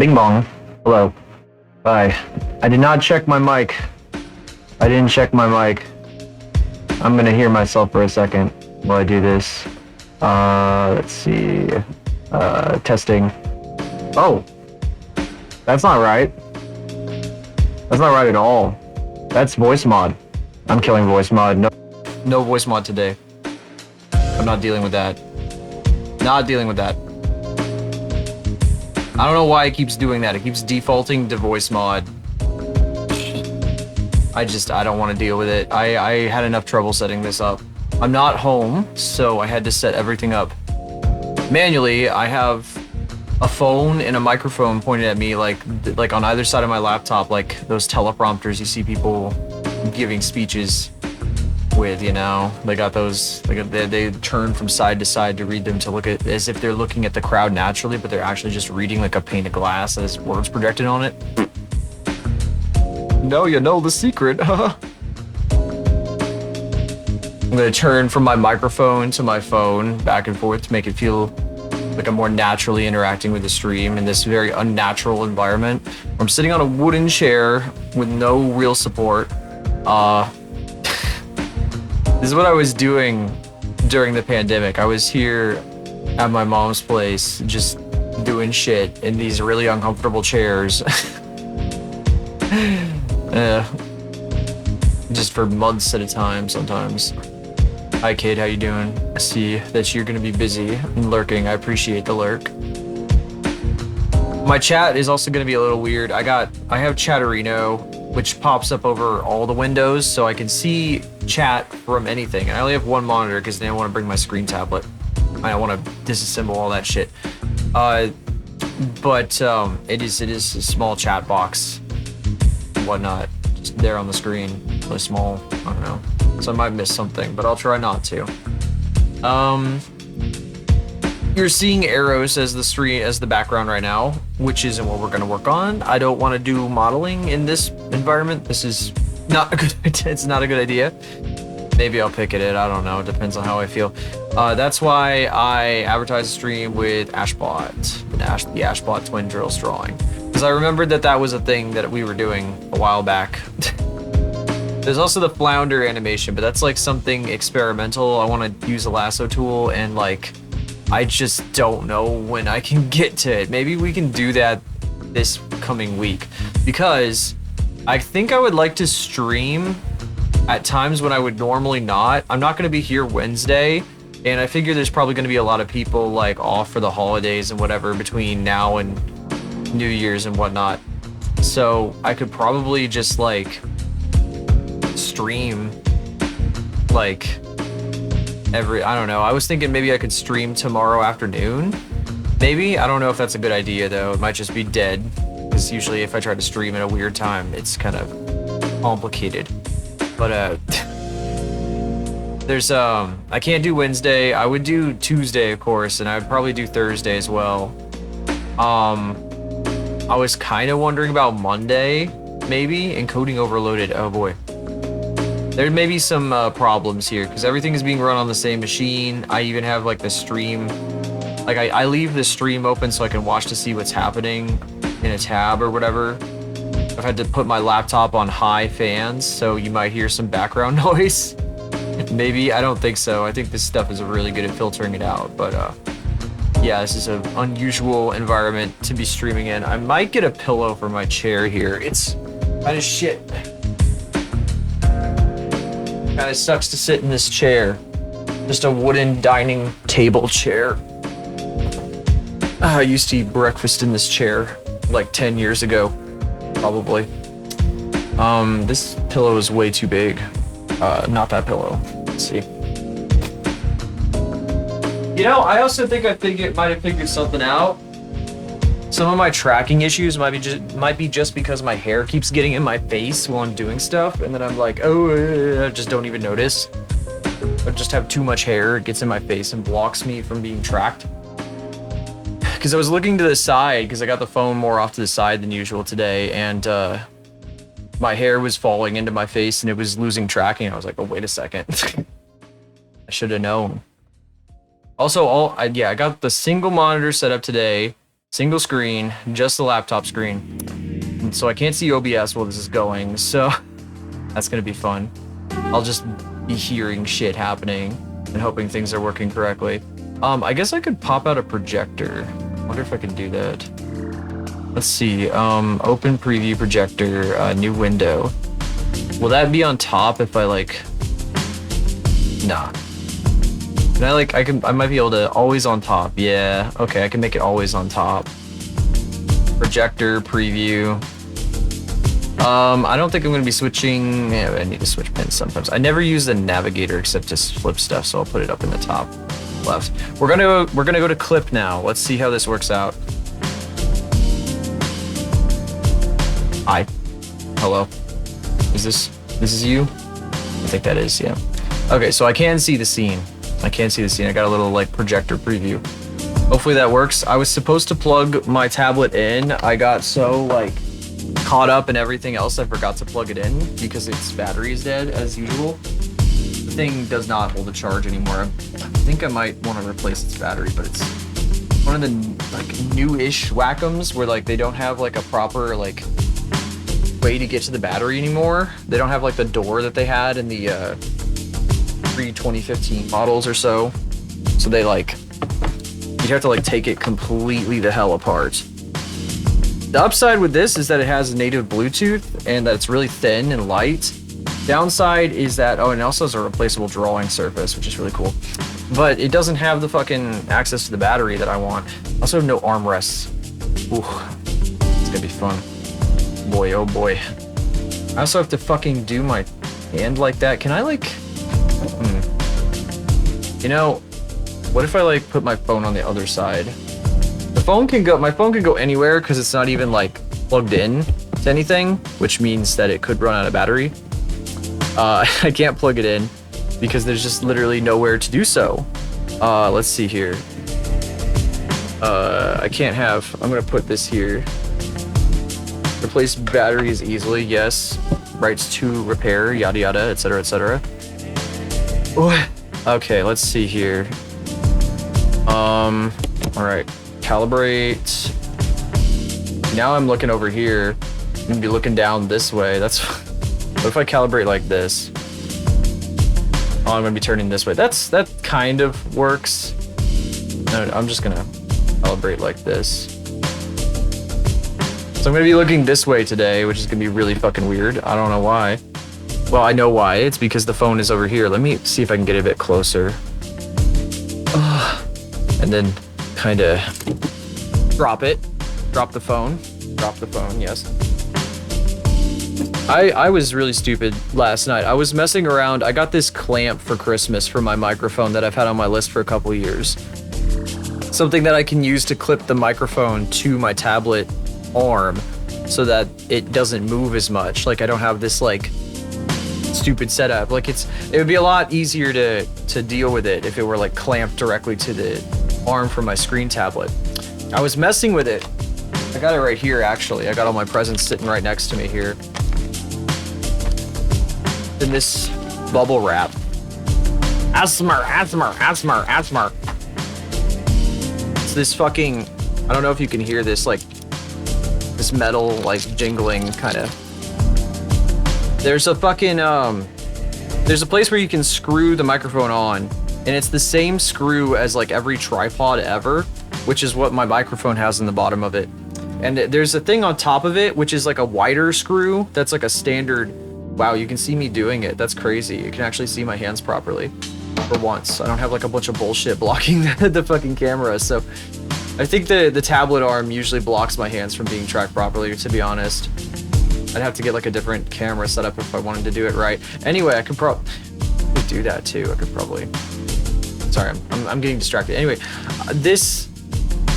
Bing bong. Hello. Bye. I did not check my mic. I didn't check my mic. I'm gonna hear myself for a second while I do this. Let's see. Testing. Oh! That's not right. That's not right at all. That's voice mod. I'm killing voice mod. No voice mod today. I'm not dealing with that. Not dealing with that. I don't know why it keeps doing that. It keeps defaulting to voice mod. I don't want to deal with it. I had enough trouble setting this up. I'm not home, so I had to set everything up manually. I have a phone and a microphone pointed at me like on either side of my laptop, like those teleprompters you see people giving speeches with, you know. They got those, they turn from side to side to read them, to look at as if they're looking at the crowd naturally, but they're actually just reading like a pane of glass that has words projected on it. No, you know the secret. I'm gonna turn from my microphone to my phone back and forth to make it feel like I'm more naturally interacting with the stream in this very unnatural environment. I'm sitting on a wooden chair with no real support. This is what I was doing during the pandemic. I was here at my mom's place just doing shit in these really uncomfortable chairs. Just for months at a time sometimes. Hi kid, how you doing? I see that you're gonna be busy and lurking. I appreciate the lurk. My chat is also gonna be a little weird. I have Chatterino, which pops up over all the windows, so I can see chat from anything. And I only have one monitor because I didn't want to bring my screen tablet. I don't want to disassemble all that shit. But it is a small chat box and whatnot, just there on the screen, really small. I don't know. So I might miss something, but I'll try not to. You're seeing arrows as the background right now, which isn't what we're gonna work on. I don't want to do modeling in this environment. This is not a good. It's not a good idea. Maybe I'll pick at it. I don't know. It depends on how I feel. That's why I advertised a stream with Ashbot, the Ashbot twin drills drawing, because I remembered that was a thing that we were doing a while back. There's also the flounder animation, but that's like something experimental. I want to use a lasso tool, and like, I just don't know when I can get to it. Maybe we can do that this coming week, because I think I would like to stream at times when I would normally not. I'm not going to be here Wednesday, and I figure there's probably going to be a lot of people like off for the holidays and whatever between now and New Year's and whatnot. So I could probably just like stream like I don't know. I was thinking maybe I could stream tomorrow afternoon. Maybe. I don't know if that's a good idea though. It might just be dead, because usually if I try to stream at a weird time, it's kind of complicated. But there's I can't do Wednesday. I would do Tuesday, of course, and I would probably do Thursday as well. I was kind of wondering about Monday, maybe. Encoding overloaded. Oh boy. There may be some problems here, because everything is being run on the same machine. I even have like the stream, like I leave the stream open so I can watch to see what's happening in a tab or whatever. I've had to put my laptop on high fans, so you might hear some background noise. Maybe, I don't think so. I think this stuff is really good at filtering it out, but yeah, this is an unusual environment to be streaming in. I might get a pillow for my chair here. It's kind of shit. Kind of sucks to sit in this chair. Just a wooden dining table chair. I used to eat breakfast in this chair like 10 years ago, probably. This pillow is way too big. Not that pillow. Let's see. You know, I also think might have figured something out. Some of my tracking issues might be just because my hair keeps getting in my face while I'm doing stuff, and then I'm like, oh, I just don't even notice. I just have too much hair, it gets in my face and blocks me from being tracked. Because I was looking to the side, because I got the phone more off to the side than usual today, and my hair was falling into my face and it was losing tracking. I was like, oh, wait a second. I should have known. Also, I got the single monitor set up today. Single screen, just the laptop screen. And so I can't see OBS while this is going, so that's gonna be fun. I'll just be hearing shit happening and hoping things are working correctly. I guess I could pop out a projector. Wonder if I can do that. Let's see, open preview projector, new window. Will that be on top if I like, nah. Can I like, I might be able to always on top. Yeah, okay, I can make it always on top. Projector, preview. I don't think I'm gonna be switching, yeah, I need to switch pins sometimes. I never use the navigator except to flip stuff, so I'll put it up in the top left. We're gonna go to clip now. Let's see how this works out. Hi. Hello. This is you? I think that is, yeah. Okay, so I can see the scene. I got a little like projector preview. Hopefully that works. I was supposed to plug my tablet in. I got so like caught up in everything else I forgot to plug it in because its battery is dead as usual. The thing does not hold a charge anymore. I think I might want to replace its battery, but it's one of the like new-ish Wacom's where like they don't have like a proper like way to get to the battery anymore. They don't have like the door that they had in the pre-2015 models or so. So they like, you have to like take it completely the hell apart. The upside with this is that it has native Bluetooth and that it's really thin and light. Downside is that, oh, and it also has a replaceable drawing surface, which is really cool. But it doesn't have the fucking access to the battery that I want. Also no armrests. Ooh, it's gonna be fun. Boy, oh boy. I also have to fucking do my hand like that. Can I like, you know, what if I like put my phone on the other side? My phone can go anywhere because it's not even like plugged in to anything, which means that it could run out of battery. I can't plug it in because there's just literally nowhere to do so. Let's see here. I'm gonna put this here. Replace batteries easily, yes. Rights to repair, yada yada, etc, etc. Okay, let's see here. Alright, calibrate. Now I'm looking over here. I'm gonna be looking down this way. That's, what if I calibrate like this? Oh, I'm gonna be turning this way. That kind of works. No, I'm just gonna calibrate like this. So I'm gonna be looking this way today, which is gonna be really fucking weird. I don't know why. Well, I know why. It's because the phone is over here. Let me see if I can get a bit closer. And then kind of drop it. Drop the phone. Drop the phone, yes. I was really stupid last night. I was messing around. I got this clamp for Christmas for my microphone that I've had on my list for a couple years. Something that I can use to clip the microphone to my tablet arm so that it doesn't move as much. Like I don't have this like stupid setup. Like it would be a lot easier to deal with it if it were like clamped directly to the arm from my screen tablet. I was messing with it. I got it right here actually. I got all my presents sitting right next to me here. In this bubble wrap. Asthma. It's this fucking, I don't know if you can hear this like this metal like jingling kind of. There's a fucking there's a place where you can screw the microphone on, and it's the same screw as like every tripod ever, which is what my microphone has in the bottom of it. And there's a thing on top of it which is like a wider screw that's like a standard. Wow, you can see me doing it. That's crazy. You can actually see my hands properly for once. I don't have like a bunch of bullshit blocking the fucking camera. So I think the tablet arm usually blocks my hands from being tracked properly, to be honest. I'd have to get like a different camera set up if I wanted to do it right. Anyway, I could probably do that too. I could probably, sorry, I'm getting distracted. Anyway, this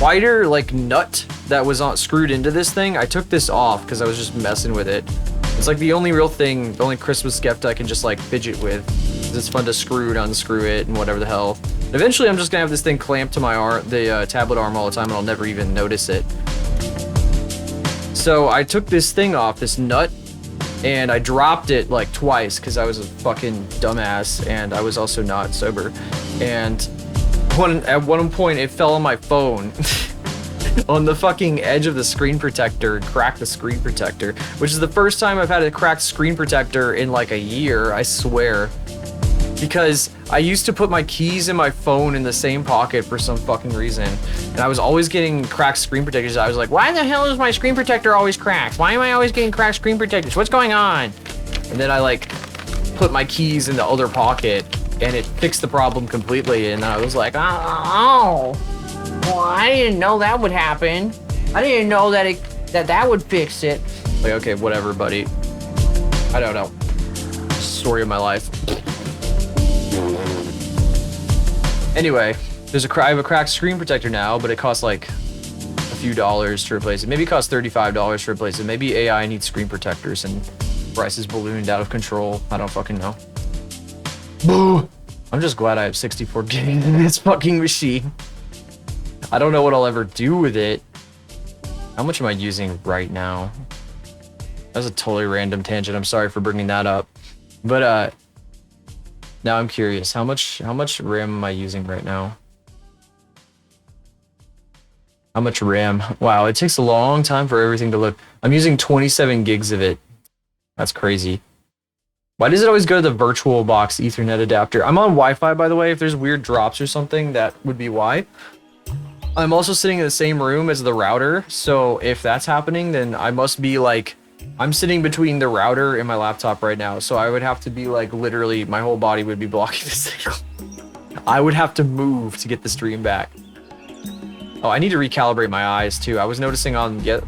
wider like nut that was screwed into this thing, I took this off because I was just messing with it. It's like the only real thing, the only Christmas gift I can just like fidget with. It's fun to screw and unscrew it and whatever the hell. Eventually I'm just gonna have this thing clamped to my arm, the tablet arm all the time, and I'll never even notice it. So I took this thing off, this nut, and I dropped it like twice because I was a fucking dumbass and I was also not sober. And at one point it fell on my phone. on the fucking edge of the screen protector and crack the screen protector, which is the first time I've had a cracked screen protector in like a year, I swear. Because I used to put my keys and my phone in the same pocket for some fucking reason. And I was always getting cracked screen protectors. I was like, why the hell is my screen protector always cracked? Why am I always getting cracked screen protectors? What's going on? And then I like put my keys in the other pocket and it fixed the problem completely. And I was like, oh, well, I didn't know that would happen. I didn't know that that would fix it. Like, okay, whatever, buddy. I don't know. Story of my life. Anyway, I have a cracked screen protector now, but it costs like a few dollars to replace it. Maybe it costs $35 to replace it. Maybe AI needs screen protectors and prices ballooned out of control. I don't fucking know. Boo! I'm just glad I have 64 gigs in this fucking machine. I don't know what I'll ever do with it. How much am I using right now? That was a totally random tangent. I'm sorry for bringing that up. But now I'm curious. How much RAM am I using right now? How much RAM? Wow, it takes a long time for everything to load. I'm using 27 gigs of it. That's crazy. Why does it always go to the virtual box Ethernet adapter? I'm on Wi-Fi, by the way. If there's weird drops or something, that would be why. I'm also sitting in the same room as the router, so if that's happening, then I must be like, I'm sitting between the router and my laptop right now, so I would have to be like, literally, my whole body would be blocking the signal. I would have to move to get the stream back. Oh, I need to recalibrate my eyes too. I was noticing on the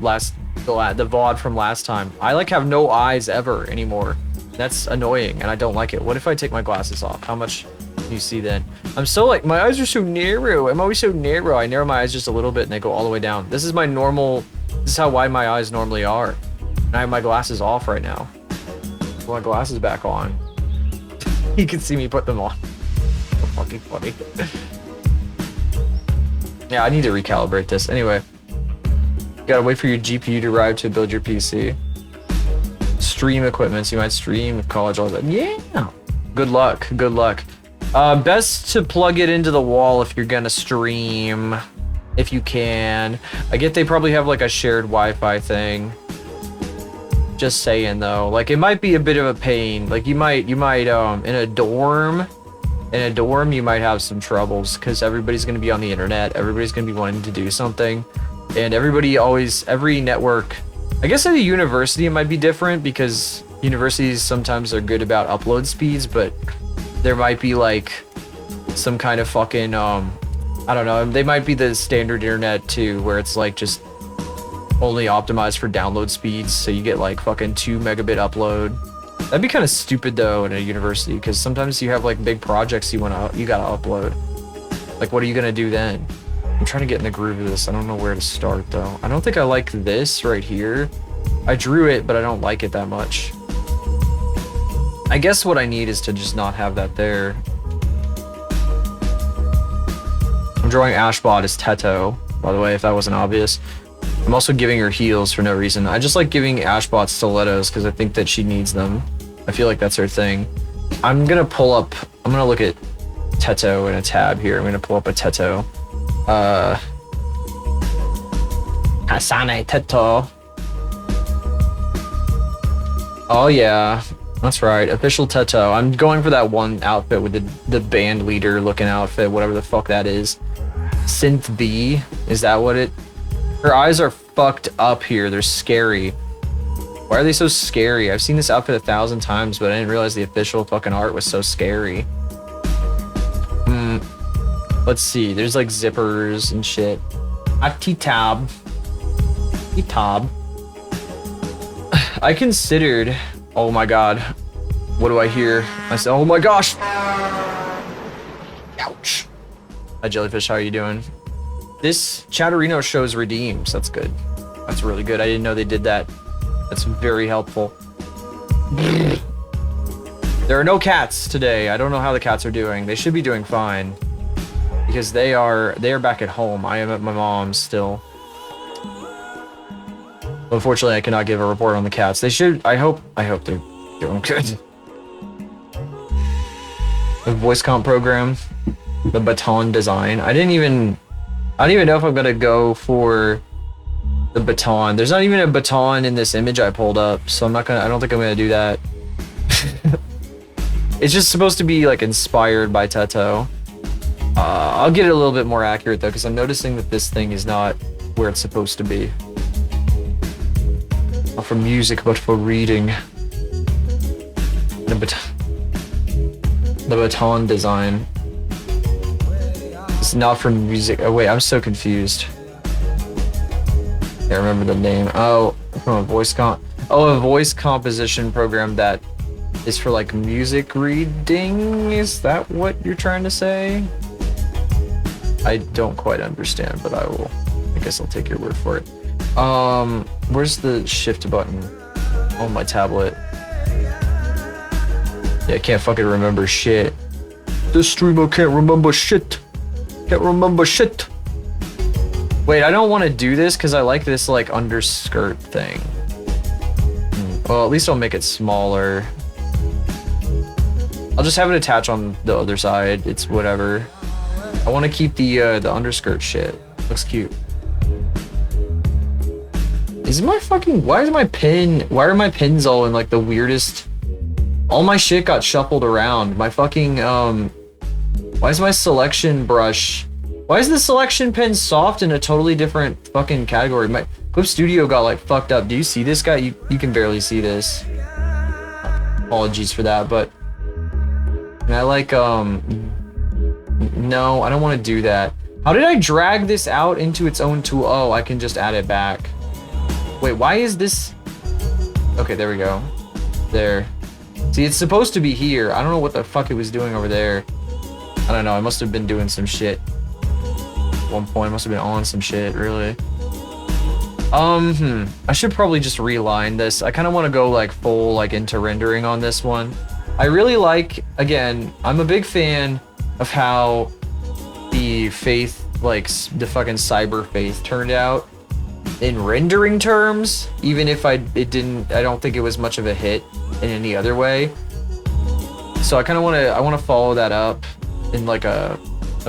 VOD from last time, I like have no eyes ever anymore. That's annoying, and I don't like it. What if I take my glasses off? How much do you see then? I'm so like, my eyes are so narrow. I'm always so narrow. I narrow my eyes just a little bit and they go all the way down. This is my normal, this is how wide my eyes normally are. And I have my glasses off right now. Put my glasses back on. You can see me put them on. So fucking funny. Yeah, I need to recalibrate this. Anyway, you gotta wait for your GPU to arrive to build your PC. Stream equipment, so you might stream college, all that. Yeah. Good luck. Good luck. Best to plug it into the wall if you're gonna stream, if you can. I get they probably have like a shared Wi-Fi thing. Just saying though, like it might be a bit of a pain. Like you might in a dorm you might have some troubles because everybody's gonna be on the internet. Everybody's gonna be wanting to do something, and every network. I guess at a university it might be different because universities sometimes are good about upload speeds, but there might be like some kind of fucking I don't know, they might be the standard internet too, where it's like just only optimized for download speeds, so you get like fucking 2 megabit upload. That'd be kind of stupid though in a university, because sometimes you have like big projects you gotta upload. Like what are you gonna do then? I'm trying to get in the groove of this. I don't know where to start though. I don't think I like this right here. I drew it, but I don't like it that much. I guess what I need is to just not have that there. I'm drawing Ashbot as Teto, by the way, if that wasn't obvious. I'm also giving her heels for no reason. I just like giving Ashbot stilettos because I think that she needs them. I feel like that's her thing. I'm gonna look at Teto in a tab here. I'm gonna pull up a Teto. Hasane Teto. Oh yeah, that's right, official Teto. I'm going for that one outfit with the band leader looking outfit, whatever the fuck that is. Synth B, is that what it? Her eyes are fucked up here, they're scary. Why are they so scary? I've seen this outfit 1,000 times, but I didn't realize the official fucking art was so scary. Let's see, there's like zippers and shit. A T-tab. T-tab. I considered, oh my god, what do I hear? I said, oh my gosh. Ouch. Hi Jellyfish, how are you doing? This Chatterino shows redeems, that's good. That's really good, I didn't know they did that. That's very helpful. There are no cats today. I don't know how the cats are doing. They should be doing fine. Because they are back at home. I am at my mom's still. Unfortunately, I cannot give a report on the cats. They should, I hope they're doing good. The voice comp program, the baton design. I don't even know if I'm gonna go for The baton. There's not even a baton in this image I pulled up, so I don't think I'm gonna do that. It's just supposed to be like inspired by Teto. I'll get it a little bit more accurate though, because I'm noticing that this thing is not where it's supposed to be. Not for music, but for reading. The baton design. It's not for music. Oh wait, I'm so confused. I remember the name. Oh, from a voice composition program that is for like music reading. Is that what you're trying to say? I don't quite understand, but I guess I'll take your word for it. Where's the shift button on my tablet? Yeah, I can't fucking remember shit. This streamer can't remember shit. Can't remember shit. Wait, I don't want to do this because I like this like underskirt thing. Well, at least I'll make it smaller. I'll just have it attach on the other side. It's whatever. I want to keep the underskirt shit. Looks cute. Why are my pins all in like the weirdest? All my shit got shuffled around. My fucking why is my selection brush? Why is the selection pen soft in a totally different fucking category? My Clip Studio got like fucked up. Do you see this guy? You can barely see this. Apologies for that, but and I like no, I don't want to do that. How did I drag this out into its own tool? Oh, I can just add it back. Wait, why is this? Okay, there we go. There. See, it's supposed to be here. I don't know what the fuck it was doing over there. I don't know. I must have been doing some shit. At one point, I must have been on some shit, really. I should probably just reline this. I kind of want to go like full like into rendering on this one. I really like, again, I'm a big fan of how the Faith, like the fucking Cyber Faith turned out in rendering terms, even if I don't think it was much of a hit in any other way. So I kind of want to follow that up in like a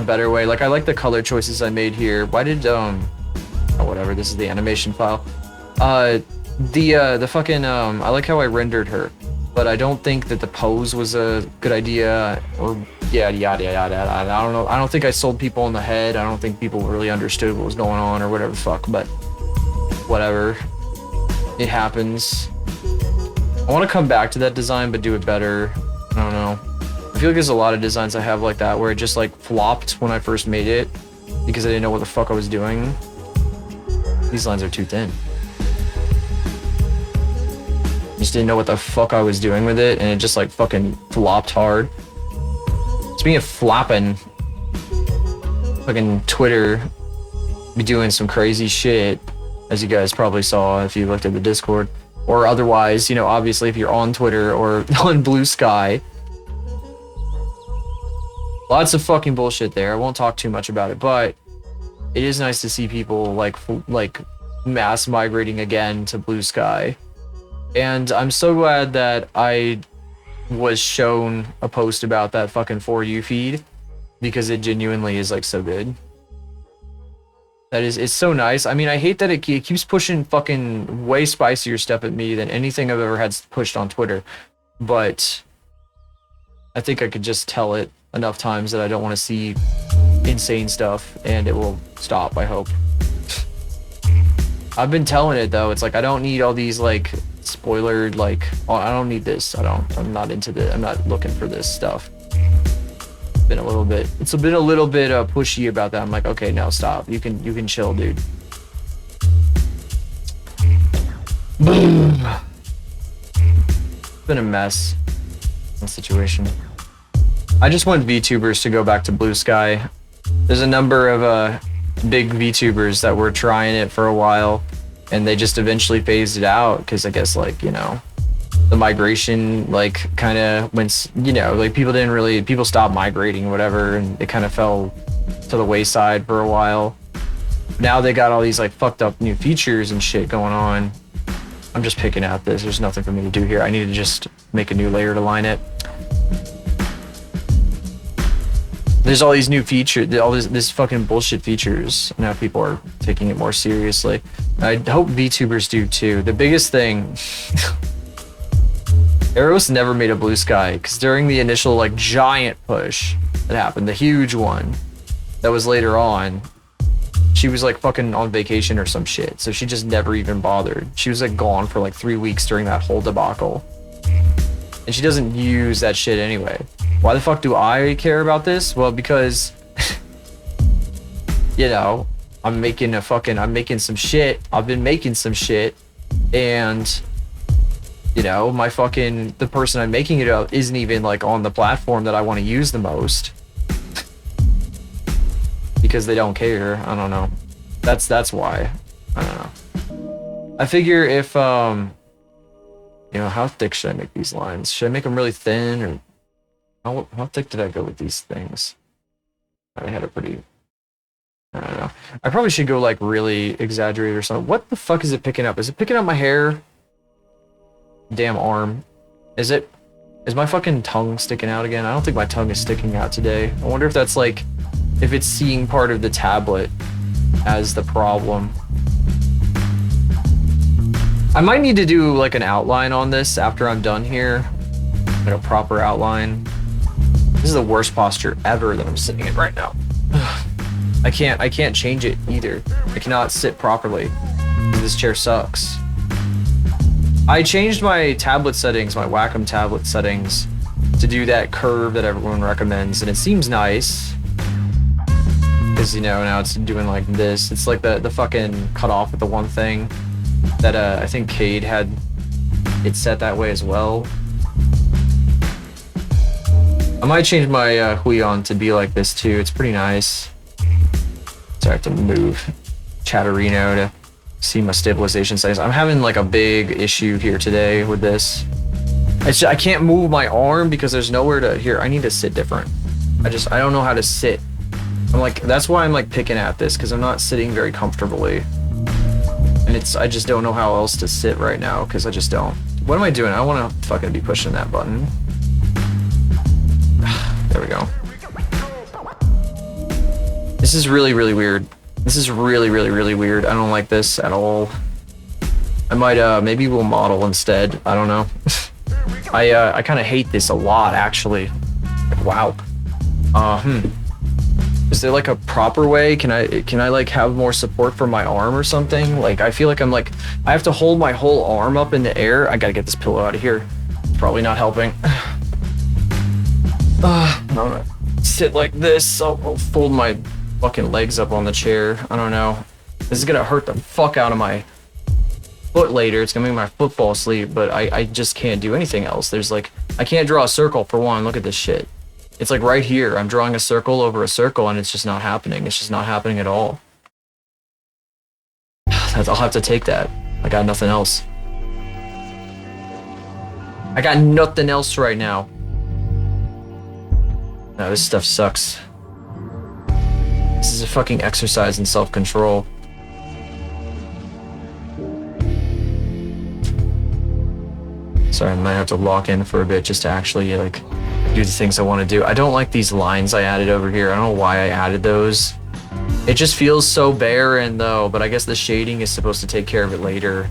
better way. Like I like the color choices I made here. Why did oh whatever, this is the animation file. The fucking I like how I rendered her, but I don't think that the pose was a good idea, or yada yada yada. I don't know. I don't think I sold people in the head. I don't think people really understood what was going on or whatever the fuck, but whatever. It happens. I want to come back to that design but do it better. I don't know. I feel like there's a lot of designs I have like that where it just like flopped when I first made it because I didn't know what the fuck I was doing. These lines are too thin. Just didn't know what the fuck I was doing with it, and it just like fucking flopped hard. Speaking of flopping, fucking Twitter be doing some crazy shit, as you guys probably saw if you looked at the Discord, or otherwise, you know, obviously if you're on Twitter or on Blue Sky. Lots of fucking bullshit there. I won't talk too much about it, but it is nice to see people like mass migrating again to Blue Sky. And I'm so glad that I was shown a post about that fucking For You feed, because it genuinely is like so good. It's so nice. I mean, I hate that it keeps pushing fucking way spicier stuff at me than anything I've ever had pushed on Twitter. But I think I could just tell it enough times that I don't want to see insane stuff, and it will stop, I hope. I've been telling it though, it's like I don't need all these like spoiler, like, oh, I don't need this. I'm not into this. I'm not looking for this stuff. It's been a little bit pushy about that. I'm like, okay, now stop. You can chill, dude. Boom. It's been a mess. The situation. I just want VTubers to go back to Blue Sky. There's a number of big VTubers that were trying it for a while, and they just eventually phased it out because I guess, like, you know, the migration like kind of went, you know, like people stopped migrating or whatever, and it kind of fell to the wayside for a while. Now they got all these like fucked up new features and shit going on. I'm just picking out this. There's nothing for me to do here. I need to just make a new layer to line it. There's all these new features, all this fucking bullshit features. Now people are taking it more seriously. I hope VTubers do too. The biggest thing, Eros never made a blue sky because during the initial like giant push that happened, the huge one that was later on, she was like fucking on vacation or some shit. So she just never even bothered. She was like gone for like 3 weeks during that whole debacle. And she doesn't use that shit anyway. Why the fuck do I care about this? Well, because, you know, I'm making some shit. I've been making some shit. And, you know, the person I'm making it of isn't even like on the platform that I want to use the most. Because they don't care. I don't know. That's why. I don't know. I figure if, you know, how thick should I make these lines? Should I make them really thin, or how thick did I go with these things? I had a pretty, I don't know. I probably should go like really exaggerated or something. What the fuck is it picking up? Is it picking up my hair? Damn arm. Is my fucking tongue sticking out again? I don't think my tongue is sticking out today. I wonder if that's like, if it's seeing part of the tablet as the problem. I might need to do like an outline on this after I'm done here. Like a proper outline. This is the worst posture ever that I'm sitting in right now. I can't change it either. I cannot sit properly. This chair sucks. I changed my tablet settings, my Wacom tablet settings, to do that curve that everyone recommends, and it seems nice. Because, you know, now it's doing like this. It's like the fucking cut off with the one thing that I think Cade had it set that way as well. I might change my Huion to be like this too. It's pretty nice. So I have to move Chatterino to see my stabilization settings. I'm having like a big issue here today with this. I can't move my arm because there's nowhere to, here, I need to sit different. I don't know how to sit. I'm like, that's why I'm like picking at this, because I'm not sitting very comfortably. And I just don't know how else to sit right now, because I just don't. What am I doing? I don't want to fucking be pushing that button. There we go. This is really, really weird. This is really, really, really weird. I don't like this at all. I might, maybe we'll model instead. I don't know. I kind of hate this a lot, actually. Like, wow. Is there like a proper way? Can I like have more support for my arm or something? Like, I feel like I have to hold my whole arm up in the air. I gotta get this pillow out of here. It's probably not helping. I'm gonna sit like this. I'll fold my fucking legs up on the chair. I don't know. This is gonna hurt the fuck out of my foot later. It's gonna make my foot fall asleep, but I just can't do anything else. There's like, I can't draw a circle for one. Look at this shit. It's like right here. I'm drawing a circle over a circle and it's just not happening. It's just not happening at all. I'll have to take that. I got nothing else. I got nothing else right now. No, this stuff sucks. This is a fucking exercise in self-control. Sorry, I might have to lock in for a bit just to actually like do the things I want to do. I don't like these lines I added over here. I don't know why I added those. It just feels so barren though, but I guess the shading is supposed to take care of it later.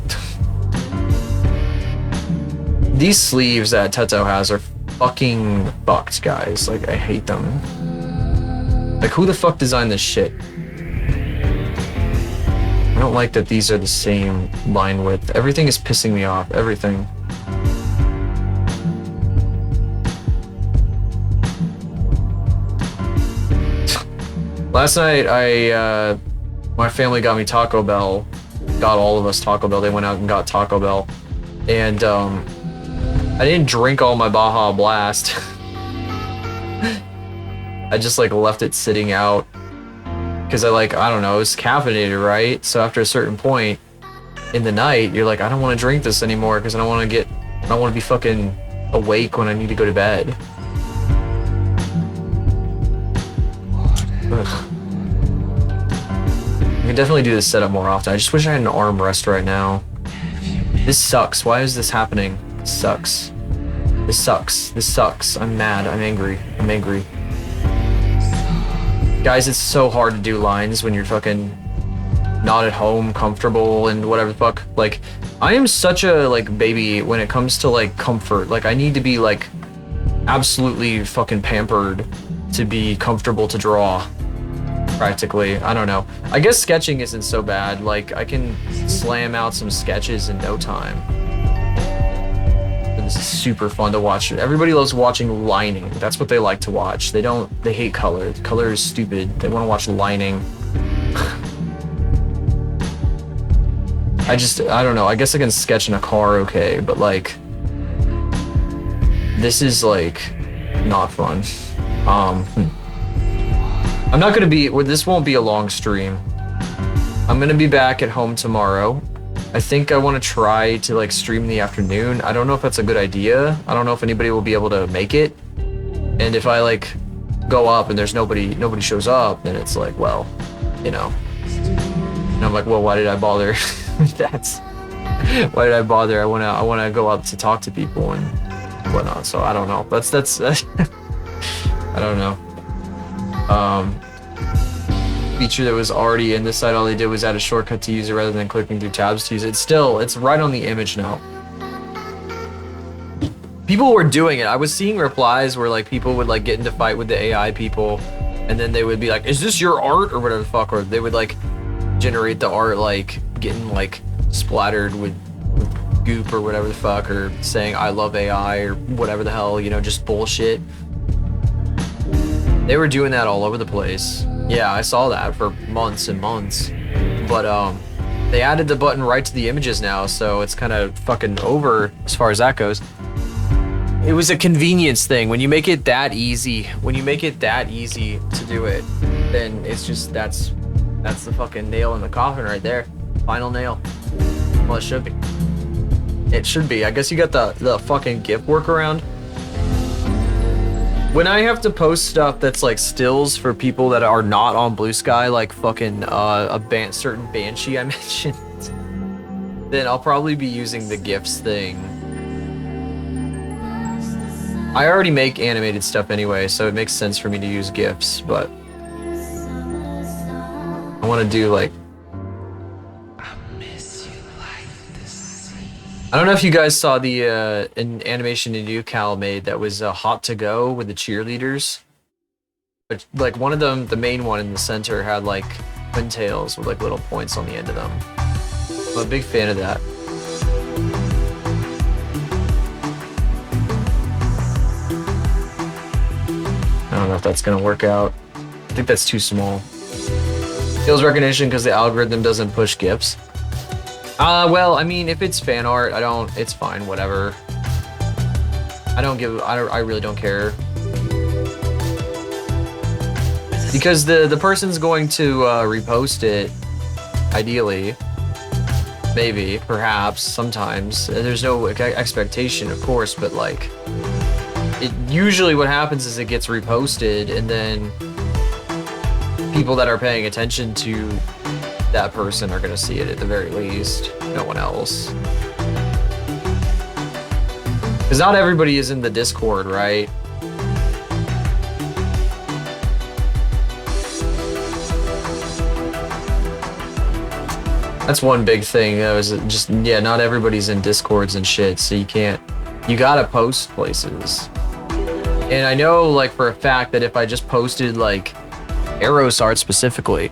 These sleeves that Teto has are fucking fucked, guys. Like, I hate them. Like, who the fuck designed this shit? I don't like that these are the same line width. Everything is pissing me off. Everything. Last night, my family got me Taco Bell. Got all of us Taco Bell. They went out and got Taco Bell. And, I didn't drink all my Baja Blast. I just, like, left it sitting out. Because I don't know, it's caffeinated, right? So after a certain point in the night, you're like, I don't want to drink this anymore because I don't want to be fucking awake when I need to go to bed. Ugh. I can definitely do this setup more often. I just wish I had an armrest right now. This sucks. Why is this happening? This sucks. This sucks. This sucks. I'm mad. I'm angry. I'm angry. Guys, it's so hard to do lines when you're fucking not at home, comfortable, and whatever the fuck. Like, I am such a, like, baby when it comes to, like, comfort. Like, I need to be, like, absolutely fucking pampered to be comfortable to draw. Practically. I don't know. I guess sketching isn't so bad. Like, I can slam out some sketches in no time. And this is super fun to watch. Everybody loves watching lining. That's what they like to watch. They hate color. Color is stupid. They want to watch lining. I don't know. I guess I can sketch in a car okay, but like, this is like not fun. I'm not gonna be, this won't be a long stream. I'm gonna be back at home tomorrow. I think I want to try to like stream in the afternoon. I don't know if that's a good idea. I don't know if anybody will be able to make it. And if I like go up and there's nobody shows up, then it's like, well, you know. And I'm like, well, why did I bother? Why did I bother? I wanna go up to talk to people and whatnot. So I don't know. That's I don't know. Feature that was already in the site, all they did was add a shortcut to use it rather than clicking through tabs to use it. It's right on the image now. People were doing it. I was seeing replies where like people would like get into fight with the AI people, and then they would be like, is this your art or whatever the fuck, or they would like generate the art like getting like splattered with goop or whatever the fuck, or saying I love AI or whatever the hell, you know, just bullshit. They were doing that all over the place. Yeah, I saw that for months and months. But they added the button right to the images now, so it's kind of fucking over as far as that goes. It was a convenience thing. When you make it that easy, to do it, then it's just that's the fucking nail in the coffin right there. Final nail. Well, it should be. It should be. I guess you got the fucking GIF workaround. When I have to post stuff that's like stills for people that are not on Blue Sky, like fucking certain Banshee I mentioned, then I'll probably be using the GIFs thing. I already make animated stuff anyway, so it makes sense for me to use GIFs, but I want to do like, I don't know if you guys saw the an animation Cal made that was hot to go with the cheerleaders. But like one of them, the main one in the center, had like pintails with like little points on the end of them. I'm a big fan of that. I don't know if that's gonna work out. I think that's too small. Skills recognition because the algorithm doesn't push GIFs. Well, I mean, if it's fan art, it's fine, whatever. I really don't care. Because the person's going to repost it, ideally. Maybe, perhaps, sometimes. There's no expectation, of course, but like, usually what happens is it gets reposted, and then people that are paying attention to that person are gonna see it at the very least. No one else. Because not everybody is in the Discord, right? That's one big thing. That was just, yeah, not everybody's in Discords and shit, so you gotta post places. And I know, like, for a fact that if I just posted, like, Eros art specifically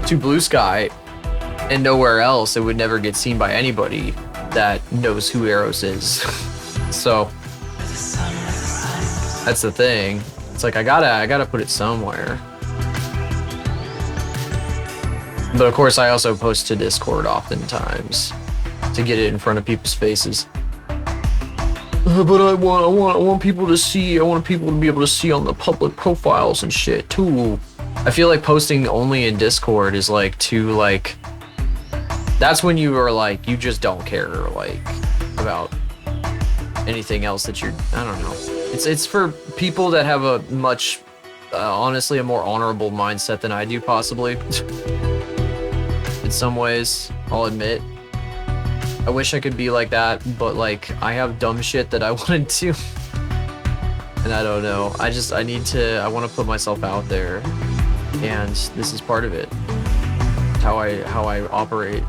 to Blue Sky and nowhere else, it would never get seen by anybody that knows who Eros is. So that's the thing. It's like I gotta put it somewhere. But of course, I also post to Discord oftentimes to get it in front of people's faces. But I want people to see. I want people to be able to see on the public profiles and shit too. I feel like posting only in Discord is like too like. That's when you are like, you just don't care like about anything else that you're. I don't know. It's for people that have a much, honestly, a more honorable mindset than I do, possibly. In some ways, I'll admit. I wish I could be like that, but like I have dumb shit that I wanted to. And I don't know. I want to put myself out there. and this is part of it. How I operate.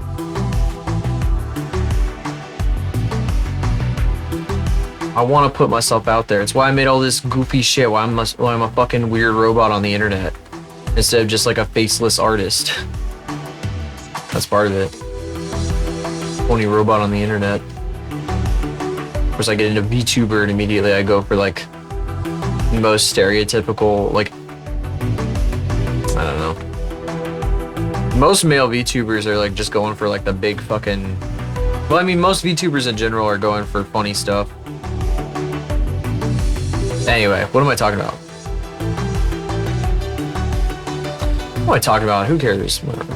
I want to put myself out there. It's why I made all this goofy shit. Why I'm a fucking weird robot on the internet instead of just like a faceless artist. That's part of it. Only robot on the internet. Of course, I get into VTuber and immediately I go for like the most stereotypical, like, I don't know. Most male VTubers are like just going for like the big fucking, well, I mean, most VTubers in general are going for funny stuff. Anyway, what am I talking about? What am I talking about? Who cares? Whatever.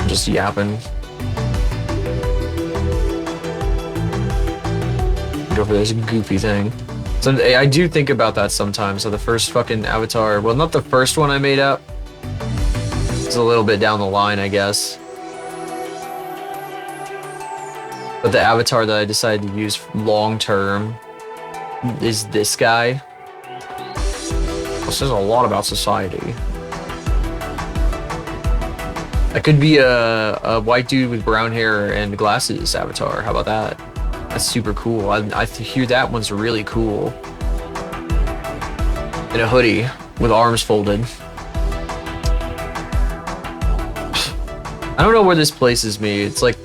I'm just yapping. Go for this goofy thing. So I do think about that sometimes. So the first fucking avatar, well, not the first one I made up. It's a little bit down the line, I guess. But the avatar that I decided to use long term is this guy. This says a lot about society. I could be a white dude with brown hair and glasses avatar. How about that? That's super cool. I hear that one's really cool. In a hoodie with arms folded. I don't know where this places me. It's like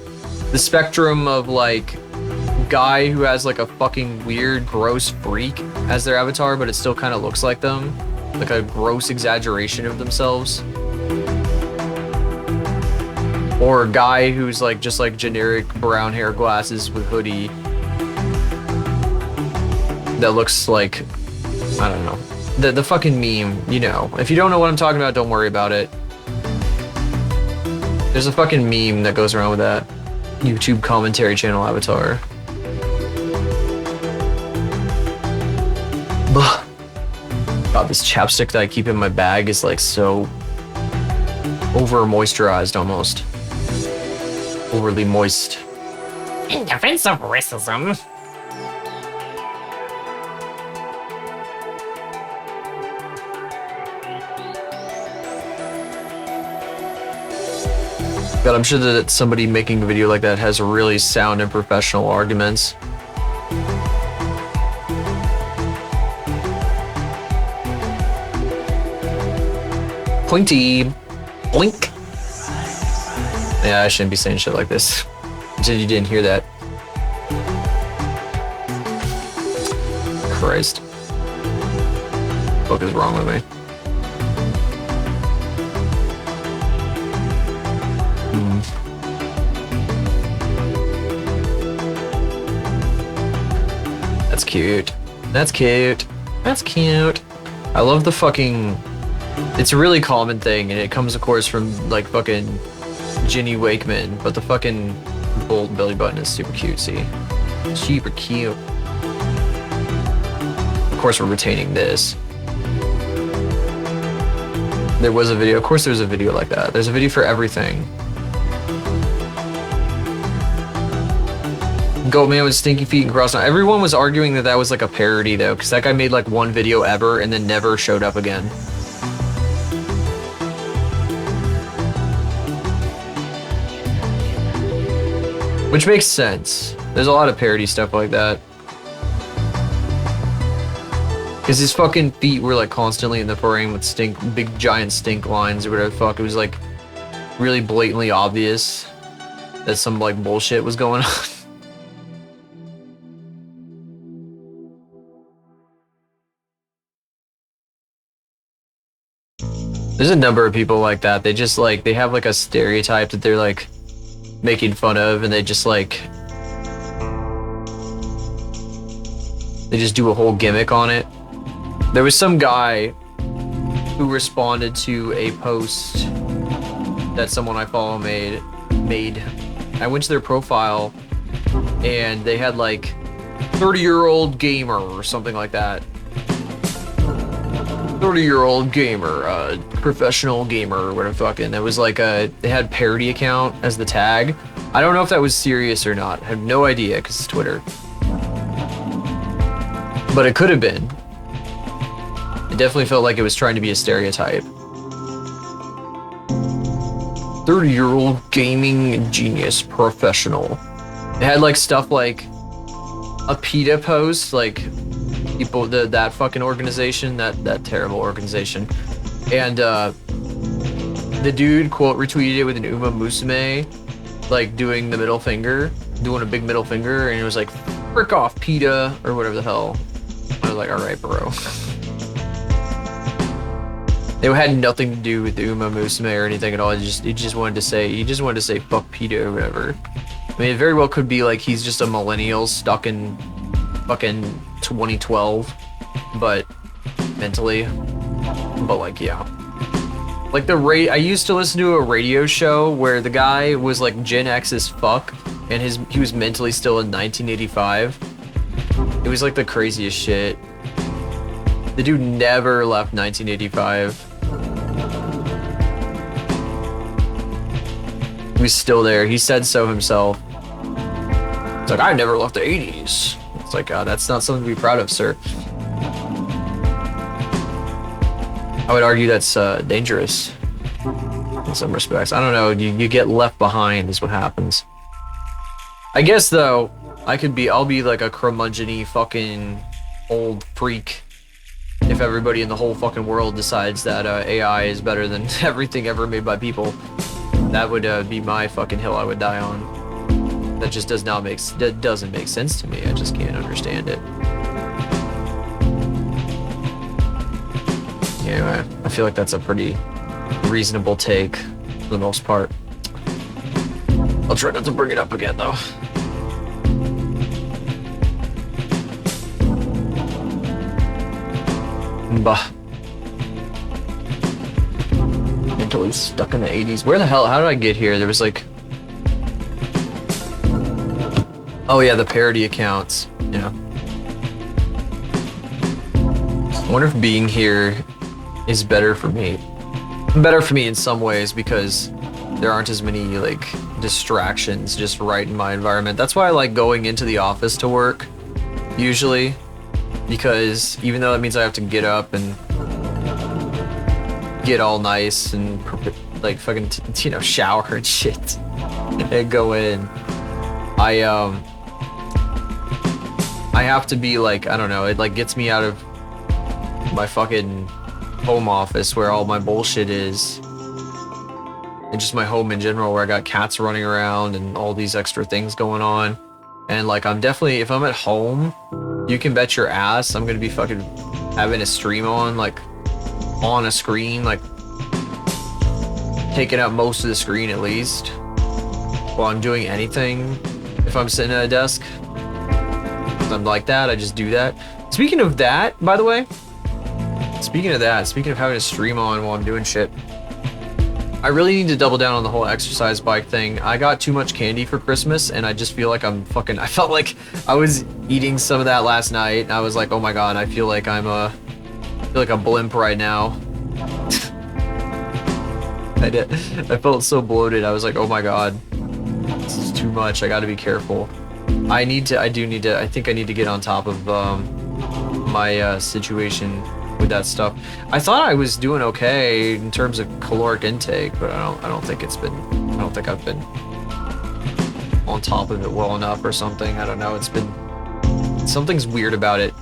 the spectrum of like guy who has like a fucking weird, gross freak as their avatar, but it still kind of looks like them. Like a gross exaggeration of themselves. Or a guy who's like just like generic brown hair, glasses with hoodie. That looks like, I don't know. The fucking meme, you know. If you don't know what I'm talking about, don't worry about it. There's a fucking meme that goes around with that YouTube commentary channel avatar. Ugh. God, this chapstick that I keep in my bag is like so over moisturized almost. Overly moist. In defense of racism. God, I'm sure that somebody making a video like that has really sound and professional arguments. Pointy. Blink. Yeah, I shouldn't be saying shit like this. Until you didn't hear that. Christ. What the fuck is wrong with me? That's cute. That's cute. That's cute. I love the fucking... It's a really common thing, and it comes, of course, from, like, fucking Ginny Wakeman, but the fucking bold belly button is super cute, see? Super cute. Of course, we're retaining this. There was a video. Of course, there's a video like that. There's a video for everything. Goat man with stinky feet and cross. Everyone was arguing that that was like a parody though, because that guy made like one video ever and then never showed up again. Which makes sense. There's a lot of parody stuff like that. Because his fucking feet were like constantly in the frame with big giant stink lines or whatever the fuck. It was like really blatantly obvious that some like bullshit was going on. There's a number of people like that. They just like, they have like a stereotype that they're like making fun of, and they just like, they just do a whole gimmick on it. There was some guy who responded to a post that someone I follow made. I went to their profile and they had like 30-year-old gamer or something like that. 30-year-old gamer, professional gamer, or whatever fucking. It was like they had parody account as the tag. I don't know if that was serious or not. I have no idea because it's Twitter. But it could have been. It definitely felt like it was trying to be a stereotype. 30-year-old gaming genius professional. It had like stuff like a PETA post, like people that fucking organization, that terrible organization, and the dude quote retweeted it with an Uma Musume, like doing the middle finger, doing a big middle finger, and it was like frick off PETA or whatever the hell. I was like, all right, bro. It had nothing to do with the Uma Musume or anything at all. He just wanted to say fuck PETA or whatever. I mean, it very well could be like he's just a millennial stuck in fucking 2012, but mentally. But like, yeah. Like I used to listen to a radio show where the guy was like Gen X as fuck, and he was mentally still in 1985. It was like the craziest shit. The dude never left 1985. He was still there. He said so himself. It's like, I never left the 80s. It's like, that's not something to be proud of, sir. I would argue that's dangerous in some respects. I don't know, you get left behind is what happens. I guess though, I'll be like a curmudgeon-y fucking old freak if everybody in the whole fucking world decides that AI is better than everything ever made by people. That would be my fucking hill I would die on. That just doesn't make sense to me. I just can't understand it. Anyway, I feel like that's a pretty reasonable take for the most part. I'll try not to bring it up again though. Bah. Mentally stuck in the 80s. Where the hell? How did I get here? There was like... Oh yeah, the parody accounts. Yeah. I wonder if being here is better for me. Better for me in some ways because there aren't as many like distractions just right in my environment. That's why I like going into the office to work usually, because even though that means I have to get up and get all nice and like fucking shower and shit and go in, I have to be like, I don't know, it like gets me out of my fucking home office where all my bullshit is, and just my home in general where I got cats running around and all these extra things going on. And like, I'm definitely, if I'm at home, you can bet your ass I'm gonna be fucking having a stream on, like on a screen, like taking up most of the screen at least while I'm doing anything. If I'm sitting at a desk, I'm like that, I just do that. Speaking of that, by the way, speaking of having a stream on while I'm doing shit, I really need to double down on the whole exercise bike thing. I got too much candy for Christmas and I just feel like I felt like I was eating some of that last night and I was like, oh my god, I feel like I'm a blimp right now. I felt so bloated. I was like, oh my god, this is too much. I gotta be careful. I think I need to get on top of my situation with that stuff. I thought I was doing okay in terms of caloric intake, but I don't think I've been on top of it well enough or something. I don't know. Something's weird about it.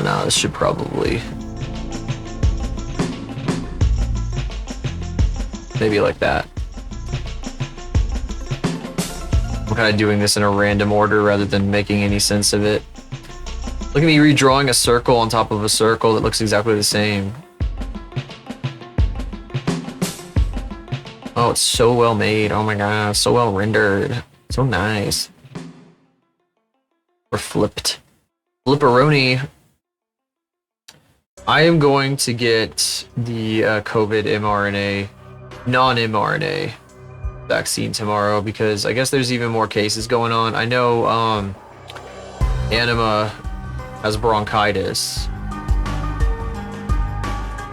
No, this should probably maybe like that. I'm kind of doing this in a random order rather than making any sense of it. Look at me redrawing a circle on top of a circle that looks exactly the same. Oh, it's so well made. Oh my god, so well rendered. So nice. Or flipped. Flipperoni. I am going to get the COVID mRNA, non-mRNA vaccine tomorrow because I guess there's even more cases going on. I know Anima has bronchitis,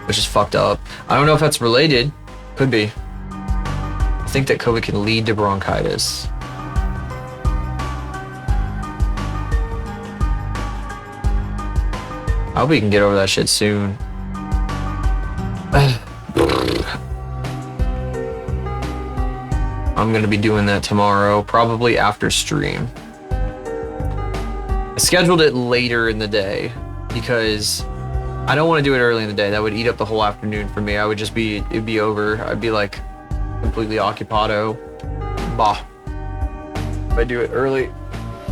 which is fucked up. I don't know if that's related. Could be. I think that COVID can lead to bronchitis. I hope we can get over that shit soon. I'm gonna be doing that tomorrow, probably after stream. I scheduled it later in the day because I don't want to do it early in the day. That would eat up the whole afternoon for me. It'd be over. I'd be like completely occupado. Bah. If I do it early,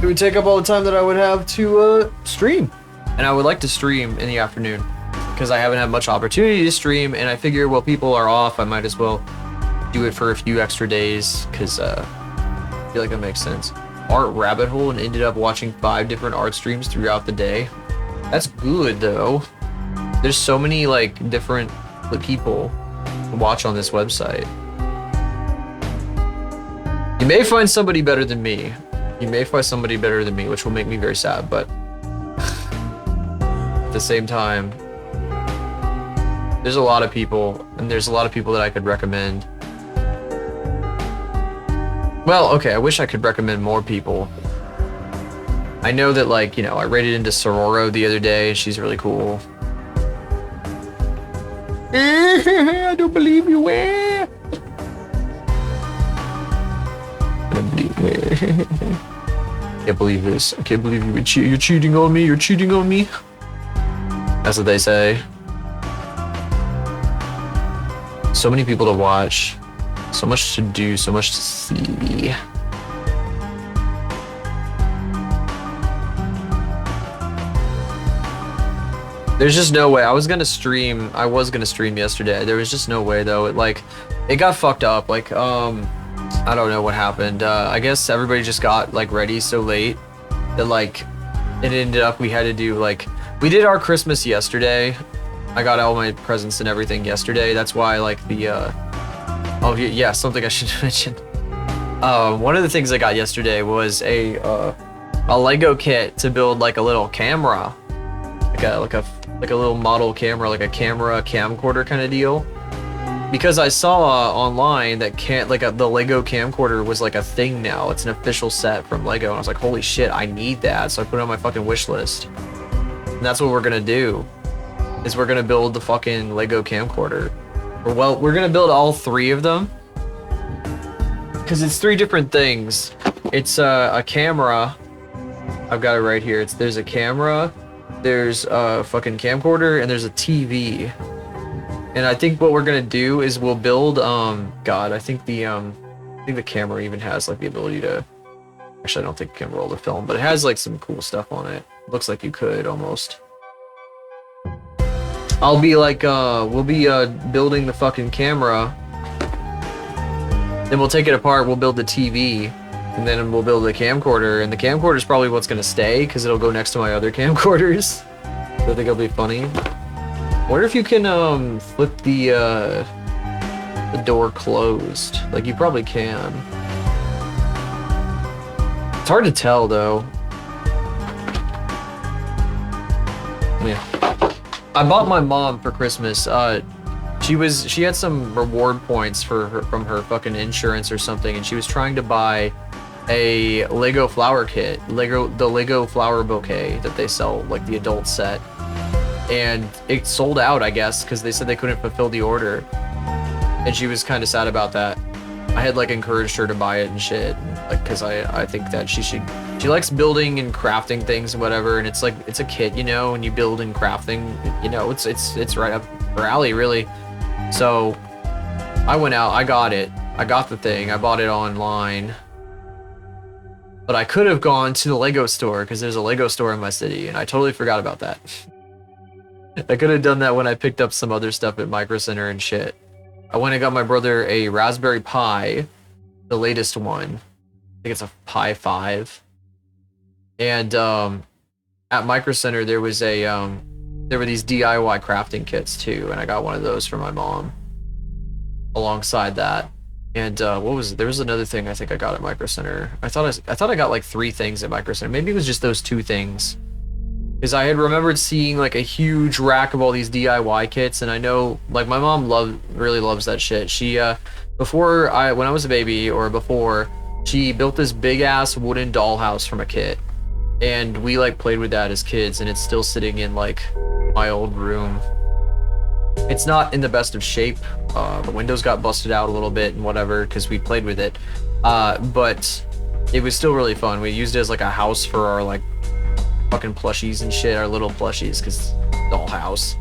it would take up all the time that I would have to stream. And I would like to stream in the afternoon because I haven't had much opportunity to stream, and I figure while people are off, I might as well do it for a few extra days because I feel like that makes sense. Art rabbit hole and ended up watching 5 different art streams throughout the day. That's good though. There's so many like different people to watch on this website. You may find somebody better than me. You may find somebody better than me, which will make me very sad, but at the same time, there's a lot of people, and there's a lot of people that I could recommend. Well, okay, I wish I could recommend more people. I know that, like, you know, I raided into Sororo the other day, and she's really cool. I don't believe you, eh? Can't believe this. I can't believe you're cheating on me. You're cheating on me. That's what they say. So many people to watch. So much to do. So much to see. There's just no way. I was gonna stream yesterday. There was just no way though. It got fucked up. Like, I don't know what happened. I guess everybody just got like ready so late that like it ended up we had to do like we did our Christmas yesterday. I got all my presents and everything yesterday. That's why like the oh yeah, something I should mention. One of the things I got yesterday was a Lego kit to build like a little camera, like a little model camera, like a camcorder kind of deal. Because I saw online that the Lego camcorder was like a thing now. It's an official set from Lego, and I was like, holy shit, I need that. So I put it on my fucking wish list. And that's what we're gonna do. Is we're gonna build the fucking Lego camcorder. Well, we're gonna build all 3 of them. Because it's 3 different things. It's a camera. I've got it right here. There's a camera, there's a fucking camcorder, and there's a TV. And I think what we're gonna do is we'll build God, I think the camera even has like the ability to, actually I don't think it can roll the film, but it has like some cool stuff on it. Looks like you could almost. I'll be like we'll be building the fucking camera, then we'll take it apart, we'll build the TV, and then we'll build the camcorder, and the camcorder is probably what's gonna stay because it'll go next to my other camcorders. So I think it'll be funny. Wonder if you can flip the door closed. Like you probably can. It's hard to tell though. Yeah. I bought my mom for Christmas. She had some reward points from her fucking insurance or something, and she was trying to buy a Lego flower kit, the Lego flower bouquet that they sell, like the adult set. And it sold out, I guess, because they said they couldn't fulfill the order, and she was kind of sad about that. I had like encouraged her to buy it and shit, like because I think that she likes building and crafting things and whatever, and it's like it's a kit, you know, and you build and crafting, you know, it's right up her alley really. So I went out, I got the thing, I bought it online, but I could have gone to the Lego store because there's a Lego store in my city, and I totally forgot about that. I could have done that when I picked up some other stuff at Micro Center and shit. I went and got my brother a Raspberry Pi, the latest one. I think it's a Pi 5. And at Micro Center there was there were these DIY crafting kits too, and I got one of those for my mom. Alongside that, and there was another thing I think I got at Micro Center. I thought I got like 3 things at Micro Center. Maybe it was just those 2 things. Because I had remembered seeing like a huge rack of all these DIY kits, and I know like my mom really loves that shit. She when I was a baby, or before, she built this big ass wooden dollhouse from a kit, and we like played with that as kids, and it's still sitting in like my old room. It's not in the best of shape. The windows got busted out a little bit and whatever because we played with it, but it was still really fun. We used it as like a house for our like fucking plushies and shit, our little plushies, because dollhouse.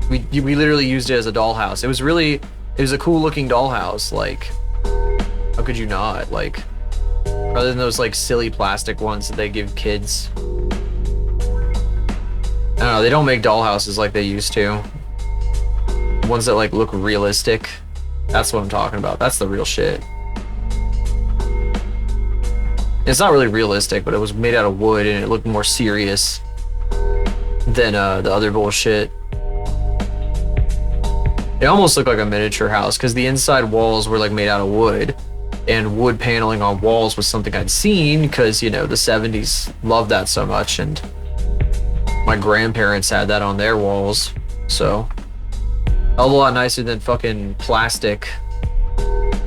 We literally used it as a dollhouse. It was a cool looking dollhouse. Like, how could you not? Like, rather than those like silly plastic ones that they give kids. I don't know, they don't make dollhouses like they used to. Ones that like look realistic. That's what I'm talking about. That's the real shit. It's not really realistic, but it was made out of wood and it looked more serious than the other bullshit. It almost looked like a miniature house because the inside walls were like made out of wood, and wood paneling on walls was something I'd seen because, you know, the 70s loved that so much, and my grandparents had that on their walls. So a lot nicer than fucking plastic,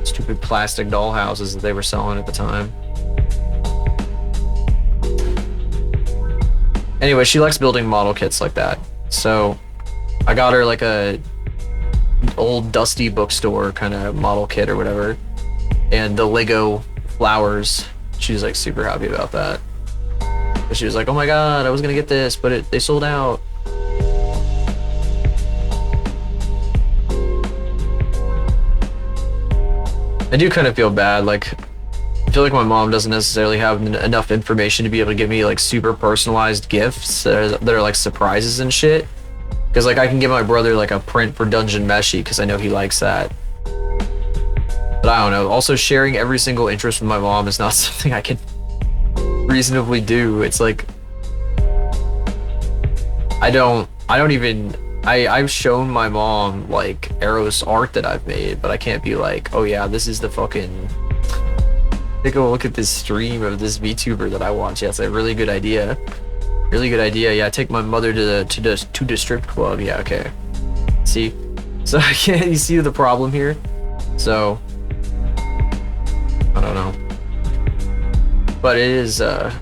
stupid plastic dollhouses that they were selling at the time. Anyway, she likes building model kits like that. So I got her like a old dusty bookstore kind of model kit or whatever. And the Lego flowers, she's like super happy about that. But she was like, oh my god, I was gonna get this, but they sold out. I do kind of feel bad, like, I feel like my mom doesn't necessarily have enough information to be able to give me like super personalized gifts that are like surprises and shit. Because like I can give my brother like a print for Dungeon Meshi because I know he likes that. But I don't know. Also, sharing every single interest with my mom is not something I can reasonably do. It's like I've shown my mom like Eros art that I've made, but I can't be like, oh yeah, this is the fucking, take a look at this stream of this VTuber that I watch. Yeah, it's a really good idea. Really good idea. Yeah, take my mother to the strip club. Yeah, okay. See? So yeah, you see the problem here? So I don't know. But it is I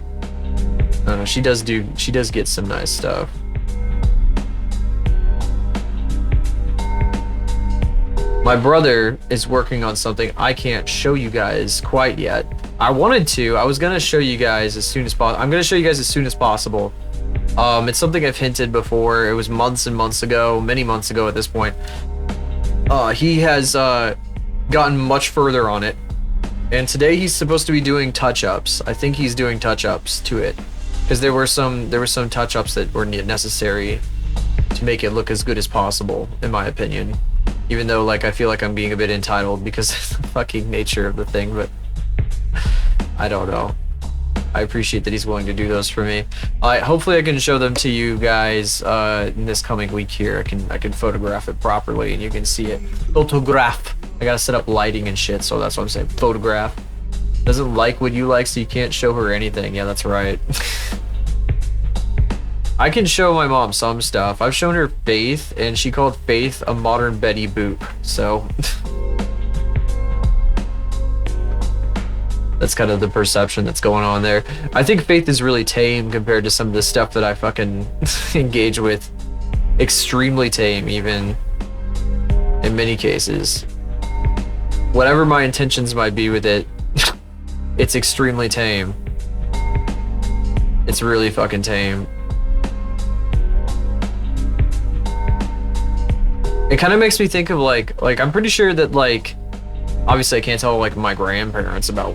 don't know, she does get some nice stuff. My brother is working on something I can't show you guys quite yet. I wanted to. I was gonna show you guys as soon as possible. I'm gonna show you guys as soon as possible. It's something I've hinted before. It was months and months ago, many months ago at this point. He has gotten much further on it, and today he's supposed to be doing touch-ups. I think he's doing touch-ups to it because there were some touch-ups that were necessary to make it look as good as possible, in my opinion. Even though, like, I feel like I'm being a bit entitled because of the fucking nature of the thing, but I don't know. I appreciate that he's willing to do those for me. Hopefully I can show them to you guys in this coming week here. I can photograph it properly and you can see it. Photograph. I gotta set up lighting and shit, so that's what I'm saying. Photograph. Doesn't like what you like, so you can't show her anything. Yeah, that's right. I can show my mom some stuff. I've shown her Faith, and she called Faith a modern Betty Boop, so that's kind of the perception that's going on there. I think Faith is really tame compared to some of the stuff that I fucking engage with. Extremely tame, even, in many cases. Whatever my intentions might be with it, it's extremely tame. It's really fucking tame. It kind of makes me think of like I'm pretty sure that, like, obviously I can't tell like my grandparents about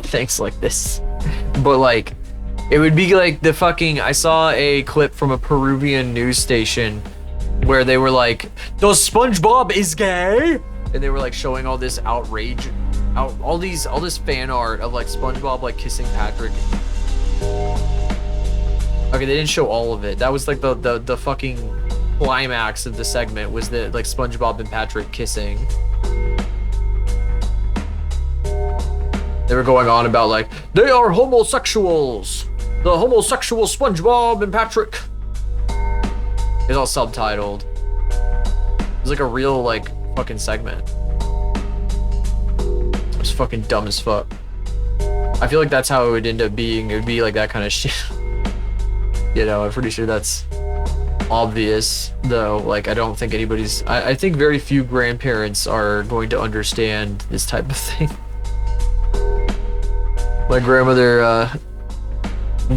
things like this, but like it would be like the fucking, I saw a clip from a Peruvian news station where they were like, "Does SpongeBob is gay?" And they were like showing all this outrage, all this fan art of like SpongeBob like kissing Patrick. Okay, they didn't show all of it. That was like the fucking climax of the segment, was the like SpongeBob and Patrick kissing. They were going on about like, they are homosexuals. The homosexual SpongeBob and Patrick. It's all subtitled. It's like a real like fucking segment. It was fucking dumb as fuck. I feel like that's how it would end up being. It would be like that kind of shit. You know, I'm pretty sure that's obvious, though. Like, I don't think anybody's. I think very few grandparents are going to understand this type of thing. My grandmother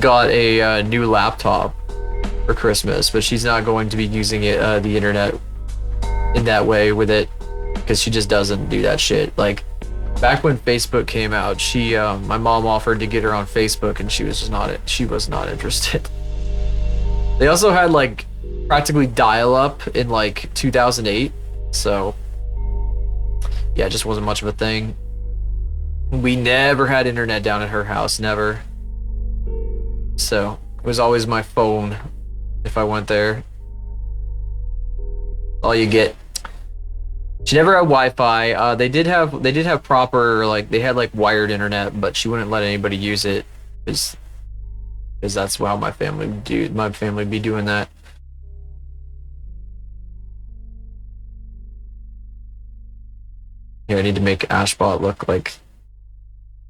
got a new laptop for Christmas, but she's not going to be using it, the internet in that way with it, because she just doesn't do that shit. Like, back when Facebook came out, my mom offered to get her on Facebook, and she was not interested. They also had like practically dial-up in like 2008, so yeah, it just wasn't much of a thing. We never had internet down at her house, never. So it was always my phone if I went there. All you get. She never had Wi-Fi. They did have proper, like, they had like wired internet, but she wouldn't let anybody use it because that's how my family would be doing that. Here, I need to make Ashbot look like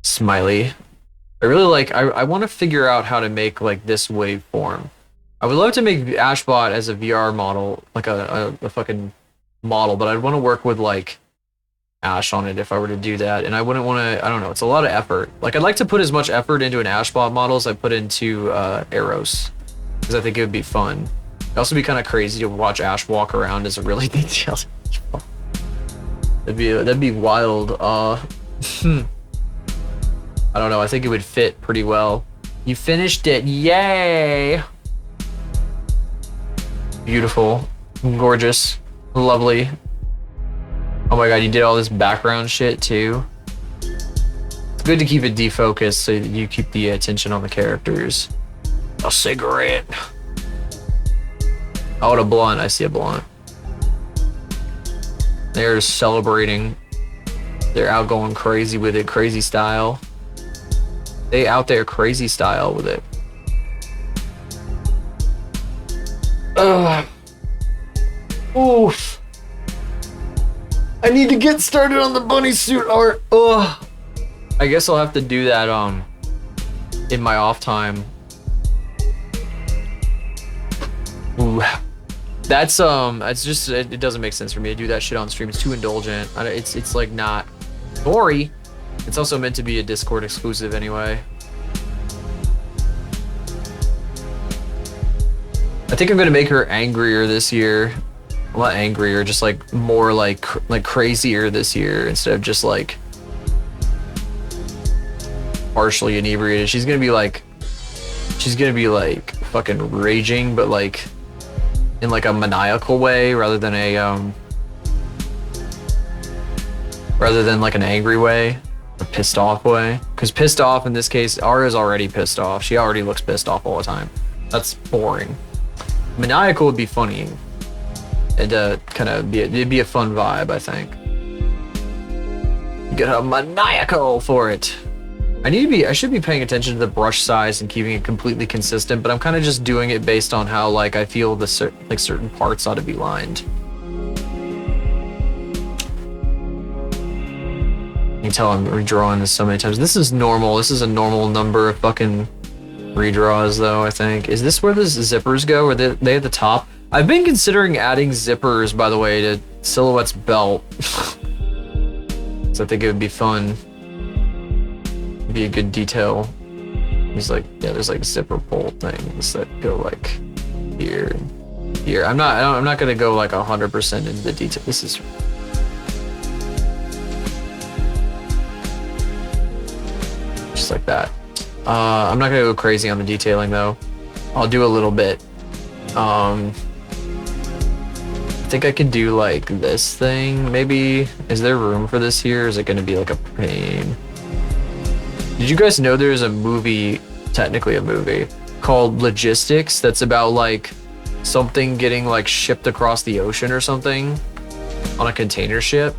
smiley. I really like, I want to figure out how to make like this waveform. I would love to make Ashbot as a VR model, like a fucking model, but I'd want to work with like Ash on it if I were to do that, and I wouldn't want to, I don't know, it's a lot of effort. Like, I'd like to put as much effort into an Ashbot model as I put into Arrows, because I think it would be fun. It'd also be kind of crazy to watch Ash walk around as a really detailed that'd be wild. I don't know, I think it would fit pretty well. You finished it, yay! Beautiful, gorgeous, lovely. Oh my god, you did all this background shit too. It's good to keep it defocused so that you keep the attention on the characters. A cigarette. Oh, and a blunt. I see a blunt. They're celebrating. They're out going crazy with it, crazy style. They out there crazy style with it. Ugh. Oof. I need to get started on the bunny suit art. Ugh. I guess I'll have to do that in my off time. Ooh. That's just, it doesn't make sense for me to do that shit on stream. It's too indulgent. It's like not gory. It's also meant to be a Discord exclusive anyway. I think I'm gonna make her angrier this year. Well, not angrier, just like more like crazier this year instead of just like partially inebriated. She's gonna be like fucking raging, but like in like a maniacal way rather than like an angry way, a pissed off way. Because pissed off in this case, Ara's already pissed off. She already looks pissed off all the time. That's boring. Maniacal would be funny. It'd be a fun vibe, I think. Get a maniacal for it. I should be paying attention to the brush size and keeping it completely consistent, but I'm kind of just doing it based on how like I feel the certain parts ought to be lined. You can tell I'm redrawing this so many times. This is normal. This is a normal number of fucking redraws, though, I think. Is this where the zippers go? Are they at the top? I've been considering adding zippers, by the way, to Silhouette's belt. So I think it would be fun. It'd be a good detail. He's like, yeah, there's like zipper bolt things that go like here and here. I'm not gonna go like 100% into the detail. This is just like that. I'm not gonna go crazy on the detailing though. I'll do a little bit. I think I could do like this thing, maybe. Is there room for this here? Is it gonna be like a pain? Did you guys know there's a movie, technically a movie, called Logistics that's about like something getting like shipped across the ocean or something on a container ship?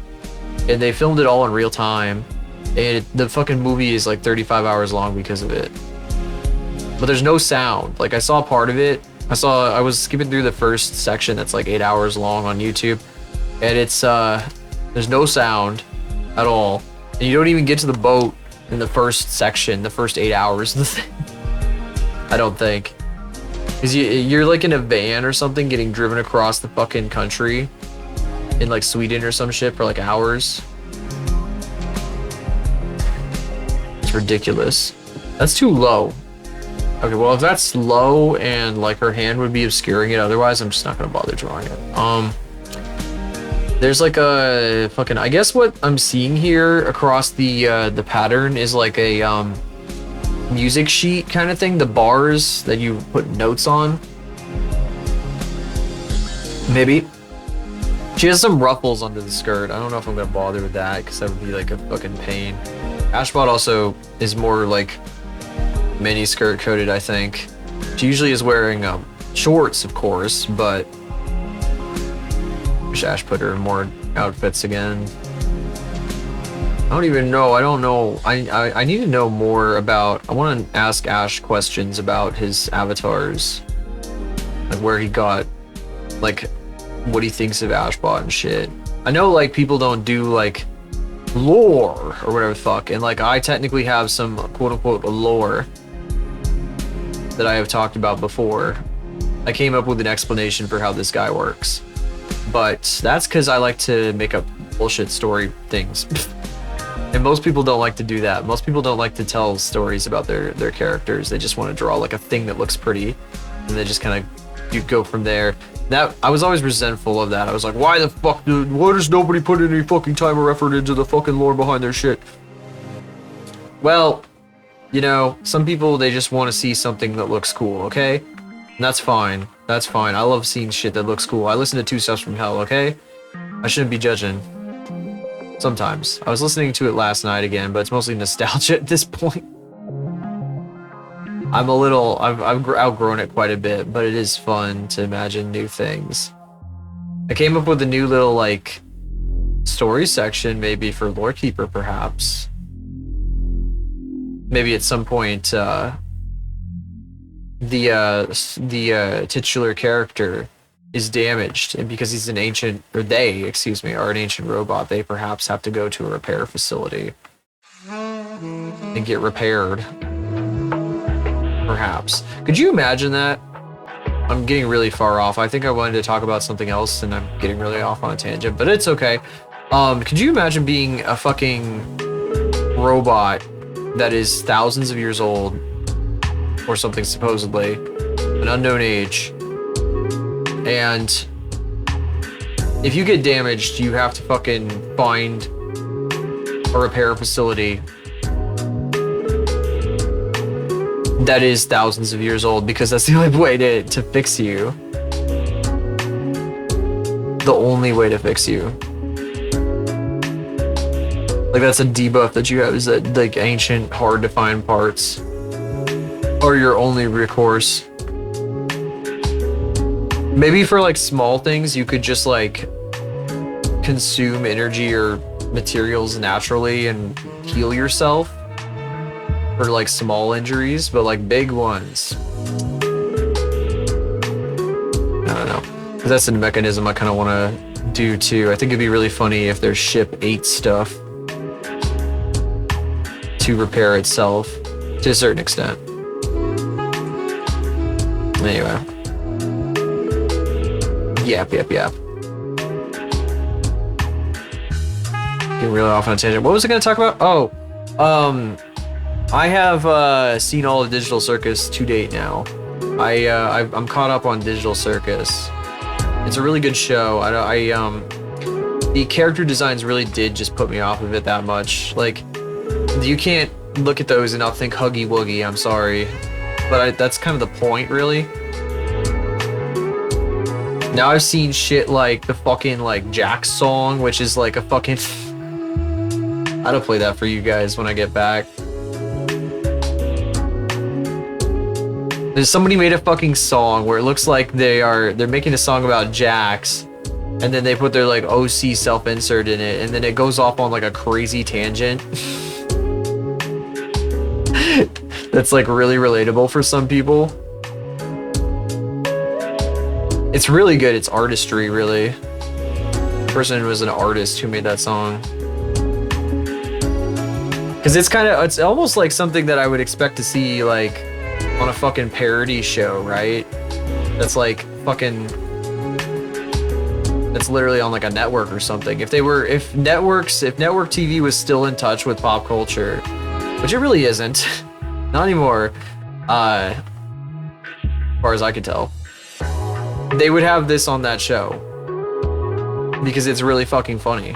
And they filmed it all in real time. And the fucking movie is like 35 hours long because of it. But there's no sound. Like I saw part of it. I was skipping through the first section that's like 8 hours long on YouTube. And it's, there's no sound at all. And you don't even get to the boat in the first section, the first 8 hours of the thing. I don't think. Because you're like in a van or something getting driven across the fucking country in like Sweden or some shit for like hours. It's ridiculous. That's too low. Okay, well if that's low and like her hand would be obscuring it otherwise, I'm just not gonna bother drawing it. There's like a fucking, I guess what I'm seeing here across the pattern is like a music sheet kind of thing, the bars that you put notes on. Maybe. She has some ruffles under the skirt. I don't know if I'm gonna bother with that because that would be like a fucking pain. Ashbot also is more like mini skirt coated, I think. She usually is wearing shorts, of course, but wish Ash put her in more outfits again. I don't even know. I don't know. I need to know more about. I want to ask Ash questions about his avatars, like where he got, like what he thinks of Ashbot and shit. I know like people don't do like lore or whatever the fuck, and like I technically have some quote unquote lore that I have talked about before. I came up with an explanation for how this guy works, but that's because I like to make up bullshit story things. And most people don't like to do that. Most people don't like to tell stories about their characters. They just want to draw like a thing that looks pretty, and they just kind of you go from there. That I was always resentful of that. I was like, why the fuck, dude? Why does nobody put any fucking time or effort into the fucking lore behind their shit? Well, you know, some people, they just want to see something that looks cool, okay? And that's fine. That's fine. I love seeing shit that looks cool. I listen to Two Steps from Hell, okay? I shouldn't be judging. Sometimes. I was listening to it last night again, but it's mostly nostalgia at this point. I've outgrown it quite a bit, but it is fun to imagine new things. I came up with a new little, like, story section, maybe for Lorekeeper, perhaps. Maybe at some point, the titular character is damaged, and because he's an ancient, or they, excuse me, are an ancient robot, they perhaps have to go to a repair facility and get repaired. Perhaps. Could you imagine that? I'm getting really far off. I think I wanted to talk about something else, and I'm getting really off on a tangent, but it's okay. Could you imagine being a fucking robot that is thousands of years old, or something supposedly, an unknown age, and if you get damaged, you have to fucking find a repair facility that is thousands of years old, because that's the only way to fix you. The only way to fix you. Like, that's a debuff that you have, is that like ancient, hard to find parts are your only recourse. Maybe for like small things, you could just like consume energy or materials naturally and heal yourself for like small injuries, but like big ones, I don't know. Because that's a mechanism I kind of want to do too. I think it'd be really funny if their ship ate stuff to repair itself to a certain extent. Anyway. Yap. Getting really off on a tangent. What was I going to talk about? Oh, I have seen all of Digital Circus to date now. I'm caught up on Digital Circus. It's a really good show. The character designs really did just put me off of it that much. Like, you can't look at those and not think Huggy Wuggy. I'm sorry, but that's kind of the point, really. Now I've seen shit like the fucking like Jax song, which is like a fucking. I'll play that for you guys when I get back. There's somebody made a fucking song where it looks like they're making a song about Jax, and then they put their like OC self-insert in it, and then it goes off on like a crazy tangent. That's like really relatable for some people. It's really good. It's artistry, really. The person was an artist who made that song. Because it's almost like something that I would expect to see like on a fucking parody show, right? That's like fucking, that's literally on like a network or something. If network TV was still in touch with pop culture, which it really isn't, not anymore, as far as I could tell, they would have this on that show because it's really fucking funny.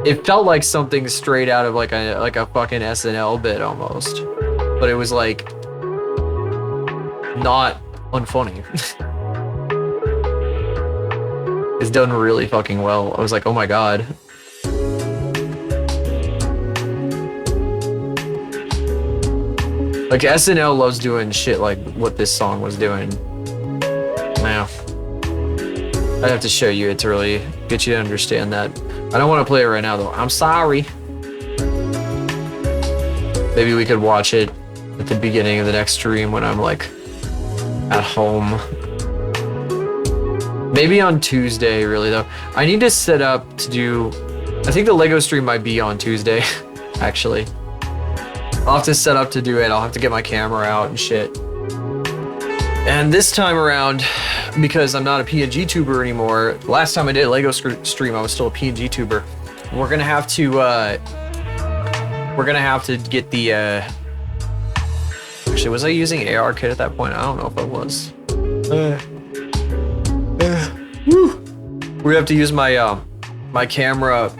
It felt like something straight out of like a fucking SNL bit almost, but it was like not unfunny. It's done really fucking well. I was like, oh my god. Like SNL loves doing shit like what this song was doing. Now, I'd have to show you it to really get you to understand that. I don't want to play it right now though. I'm sorry. Maybe we could watch it at the beginning of the next stream when I'm like at home. Maybe on Tuesday, really though. I need to set up to do, I think the Lego stream might be on Tuesday, actually. I'll have to set up to do it. I'll have to get my camera out and shit. And this time around, because I'm not a PNG tuber anymore, last time I did a Lego stream, I was still a PNG tuber. We're gonna have to get the, actually, was I using AR kit at that point? I don't know if I was. We have to use my my camera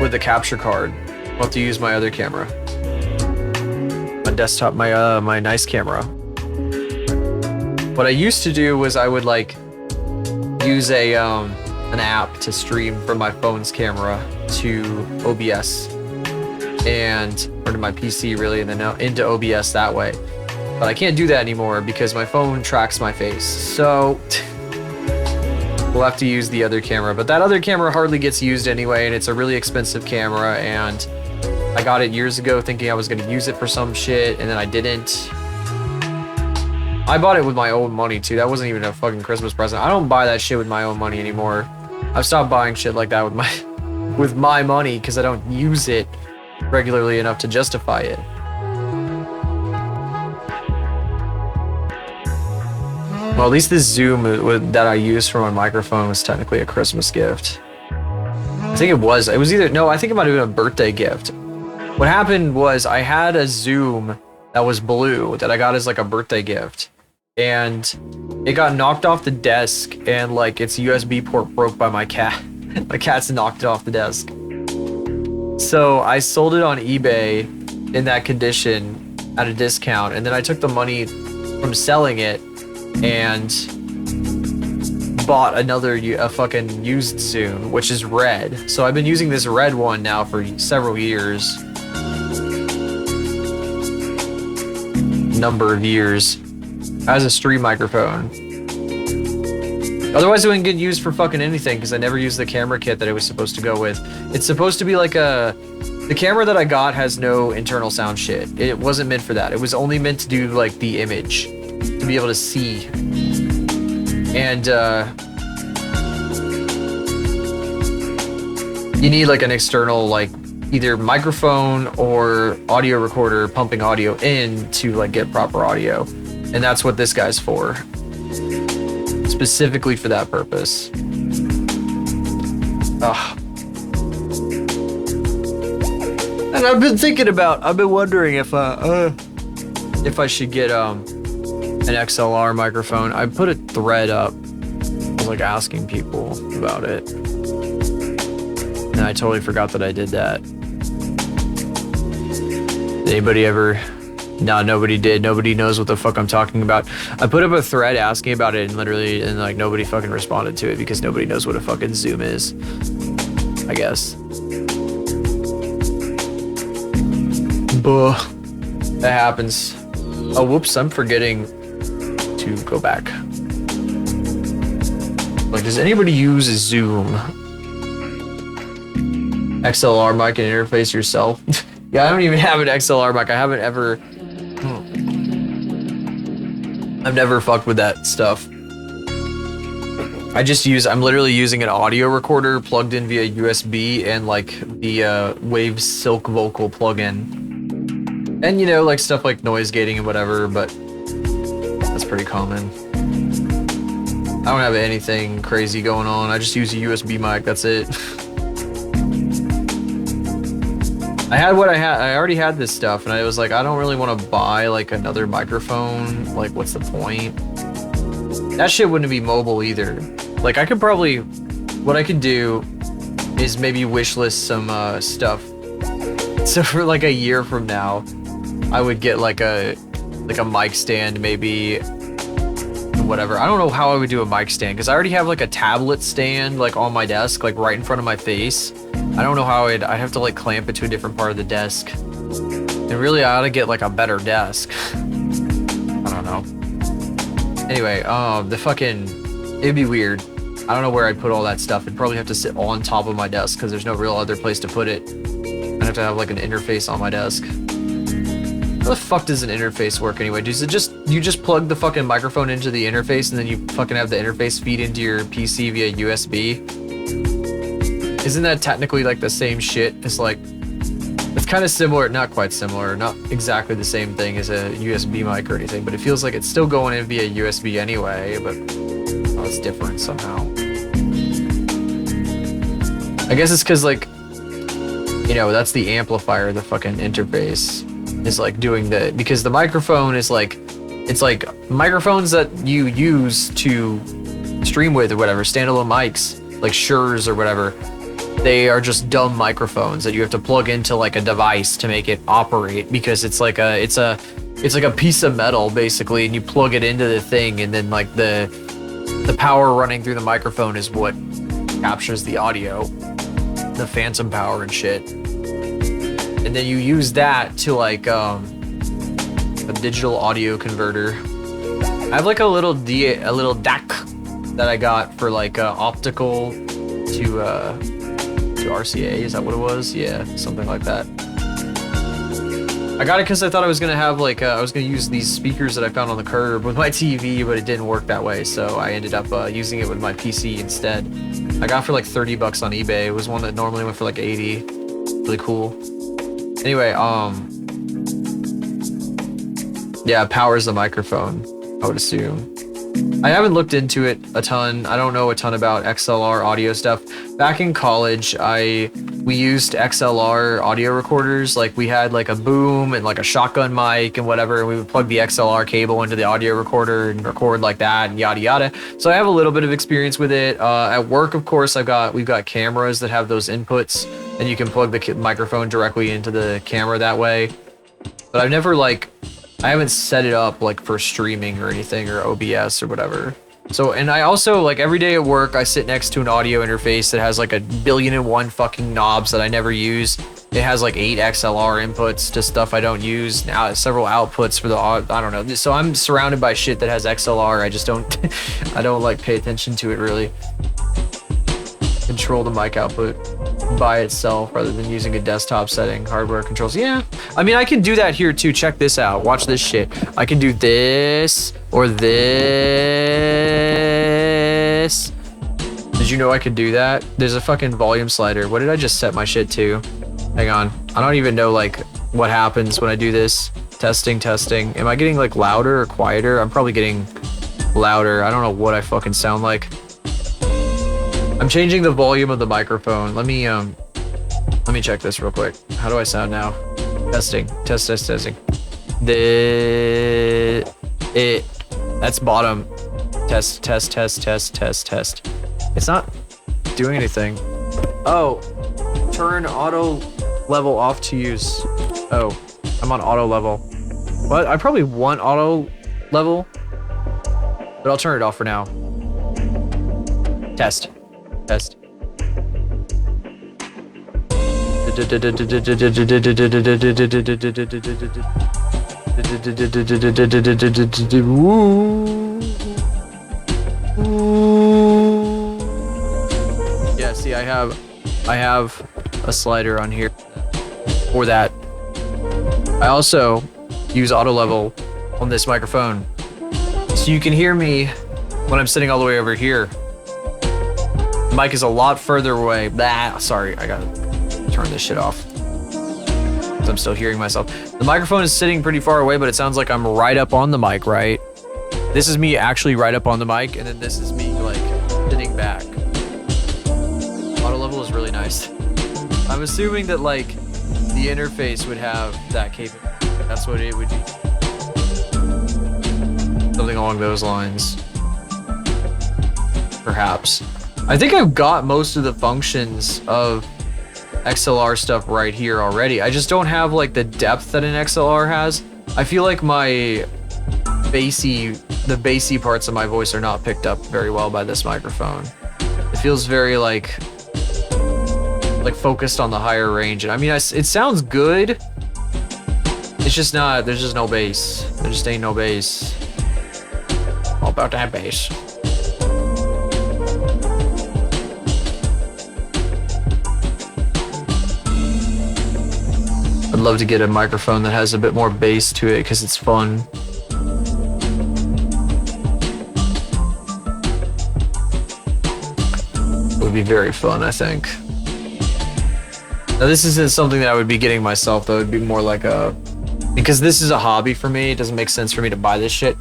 with the capture card. I'll have to use my other camera, my desktop, my nice camera. What I used to do was I would like use an app to stream from my phone's camera to OBS or to my PC really, and then into OBS that way. But I can't do that anymore because my phone tracks my face. So we'll have to use the other camera, but that other camera hardly gets used anyway, and it's a really expensive camera, and I got it years ago thinking I was gonna use it for some shit, and then I didn't. I bought it with my own money too. That wasn't even a fucking Christmas present. I don't buy that shit with my own money anymore. I've stopped buying shit like that with my money because I don't use it regularly enough to justify it. Well, at least this zoom that I used for my microphone was technically a Christmas gift. I think it was either, no, I think it might have been a birthday gift. What happened was I had a zoom that was blue that I got as like a birthday gift, and it got knocked off the desk, and like its USB port broke by my cat. My cat's knocked it off the desk. So I sold it on eBay in that condition at a discount, and then I took the money from selling it and bought a fucking used Zoom, which is red. So I've been using this red one now for several years. Number of years as a stream microphone. Otherwise it wouldn't get used for fucking anything because I never used the camera kit that it was supposed to go with. It's supposed to be like the camera that I got has no internal sound shit. It wasn't meant for that. It was only meant to do like the image, to be able to see. And you need like an external like either microphone or audio recorder pumping audio in to like get proper audio. And that's what this guy's for. Specifically for that purpose. Ugh. And I've been wondering if I should get an XLR microphone. I put a thread up. I was like asking people about it. And I totally forgot that I did that. Anybody ever? No, nobody did. Nobody knows what the fuck I'm talking about. I put up a thread asking about it, and like nobody fucking responded to it because nobody knows what a fucking Zoom is, I guess. Buh. That happens. Oh, whoops, I'm forgetting to go back. Like, does anybody use a Zoom? XLR mic and interface yourself? Yeah, I don't even have an XLR mic. I haven't ever... I've never fucked with that stuff. I'm literally using an audio recorder plugged in via USB and like the Waves Silk Vocal plugin. And you know, like stuff like noise gating and whatever, but that's pretty common. I don't have anything crazy going on. I just use a USB mic, that's it. I had what I had. I already had this stuff and I was like, I don't really want to buy like another microphone. Like, what's the point? That shit wouldn't be mobile either. Like, I could probably, what I could do is maybe wishlist some stuff. So for like a year from now, I would get like a mic stand, maybe, whatever. I don't know how I would do a mic stand because I already have like a tablet stand like on my desk, like right in front of my face. I don't know how I'd have to like clamp it to a different part of the desk. And really, I ought to get like a better desk. I don't know. Anyway, it'd be weird. I don't know where I'd put all that stuff. It'd probably have to sit on top of my desk because there's no real other place to put it. I'd have to have like an interface on my desk. How the fuck does an interface work anyway? You just plug the fucking microphone into the interface and then you fucking have the interface feed into your PC via USB? Isn't that technically like the same shit? It's like, it's kind of similar, not quite similar, not exactly the same thing as a USB mic or anything, but it feels like it's still going in via USB anyway, but oh, it's different somehow. I guess it's because like, you know, that's the amplifier, the fucking interface is like doing because the microphone is like, it's like microphones that you use to stream with or whatever, standalone mics, like Shure's or whatever. They are just dumb microphones that you have to plug into like a device to make it operate because it's like a piece of metal basically, and you plug it into the thing, and then like the power running through the microphone is what captures the audio, the phantom power and shit, and then you use that to like a digital audio converter. I have like a little DAC that I got for like optical to RCA, is that what it was? Yeah, something like that. I got it because I thought I was gonna have like I was gonna use these speakers that I found on the curb with my TV, but it didn't work that way, so I ended up using it with my PC instead. I got it for like 30 bucks on eBay. It was one that normally went for like 80. Really cool. Anyway, yeah, it powers the microphone, I would assume. I haven't looked into it a ton. I don't know a ton about XLR audio stuff. Back in college, we used XLR audio recorders. Like we had like a boom and like a shotgun mic and whatever, and we would plug the XLR cable into the audio recorder and record like that and yada yada. So I have a little bit of experience with it. At work, of course, we've got cameras that have those inputs, and you can plug the microphone directly into the camera that way. But I've never I haven't set it up like for streaming or anything, or OBS or whatever. So, and I also like every day at work, I sit next to an audio interface that has like a billion and one fucking knobs that I never use. It has like 8 XLR inputs to stuff I don't use. Now several outputs for the, I don't know. So I'm surrounded by shit that has XLR. I just don't, I don't like pay attention to it really. Control the mic output by itself rather than using a desktop setting. Hardware controls. Yeah, I mean, I can do that here too. Check this out. Watch this shit. I can do this or this. Did you know I could do that? There's a fucking volume slider. What did I just set my shit to? Hang on. I don't even know like what happens when I do this. Testing. Am I getting like louder or quieter? I'm probably getting louder. I don't know what I fucking sound like. I'm changing the volume of the microphone. Let me check this real quick. How do I sound now? Testing. Testing. That's bottom. Test. It's not doing anything. Oh, turn auto level off to use. Oh, I'm on auto level. What? I probably want auto level, but I'll turn it off for now. Test. Yeah, see, I have a slider on here for that. I also use auto level on this microphone, so you can hear me when I'm sitting all the way over here. The mic is a lot further away. Sorry, I gotta turn this shit off. I'm still hearing myself. The microphone is sitting pretty far away, but it sounds like I'm right up on the mic, right? This is me actually right up on the mic, and then this is me like sitting back. Auto level is really nice. I'm assuming that like the interface would have that capability. That's what it would be. Something along those lines. Perhaps. I think I've got most of the functions of XLR stuff right here already. I just don't have like the depth that an XLR has. I feel like the bassy parts of my voice are not picked up very well by this microphone. It feels very like focused on the higher range. And I mean, it sounds good. It's just not, there's just no bass. There just ain't no bass. All about that bass. I'd love to get a microphone that has a bit more bass to it because it's fun. It would be very fun, I think. Now this isn't something that I would be getting myself though. It'd be more like because this is a hobby for me, it doesn't make sense for me to buy this shit.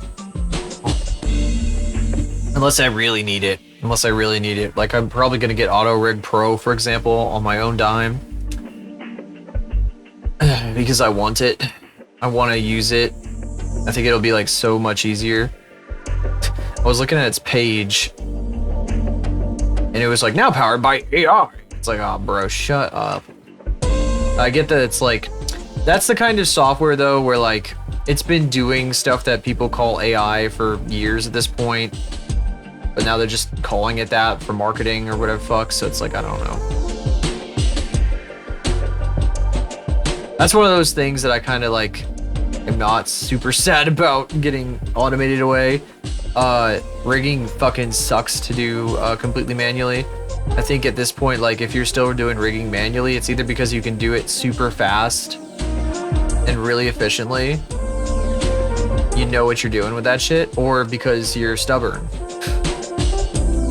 Unless I really need it. Like I'm probably gonna get Auto Rig Pro, for example, on my own dime. Because I want it. I want to use it. I think it'll be like so much easier. I was looking at its page and it was like now powered by AI. It's like, oh bro, shut up. I get that it's like, that's the kind of software though where like it's been doing stuff that people call AI for years at this point, but now they're just calling it that for marketing or whatever fuck. So it's like, I don't know. That's one of those things that I kind of like am not super sad about getting automated away. Rigging fucking sucks to do completely manually. I think at this point, like if you're still doing rigging manually, it's either because you can do it super fast and really efficiently, you know what you're doing with that shit, or because you're stubborn.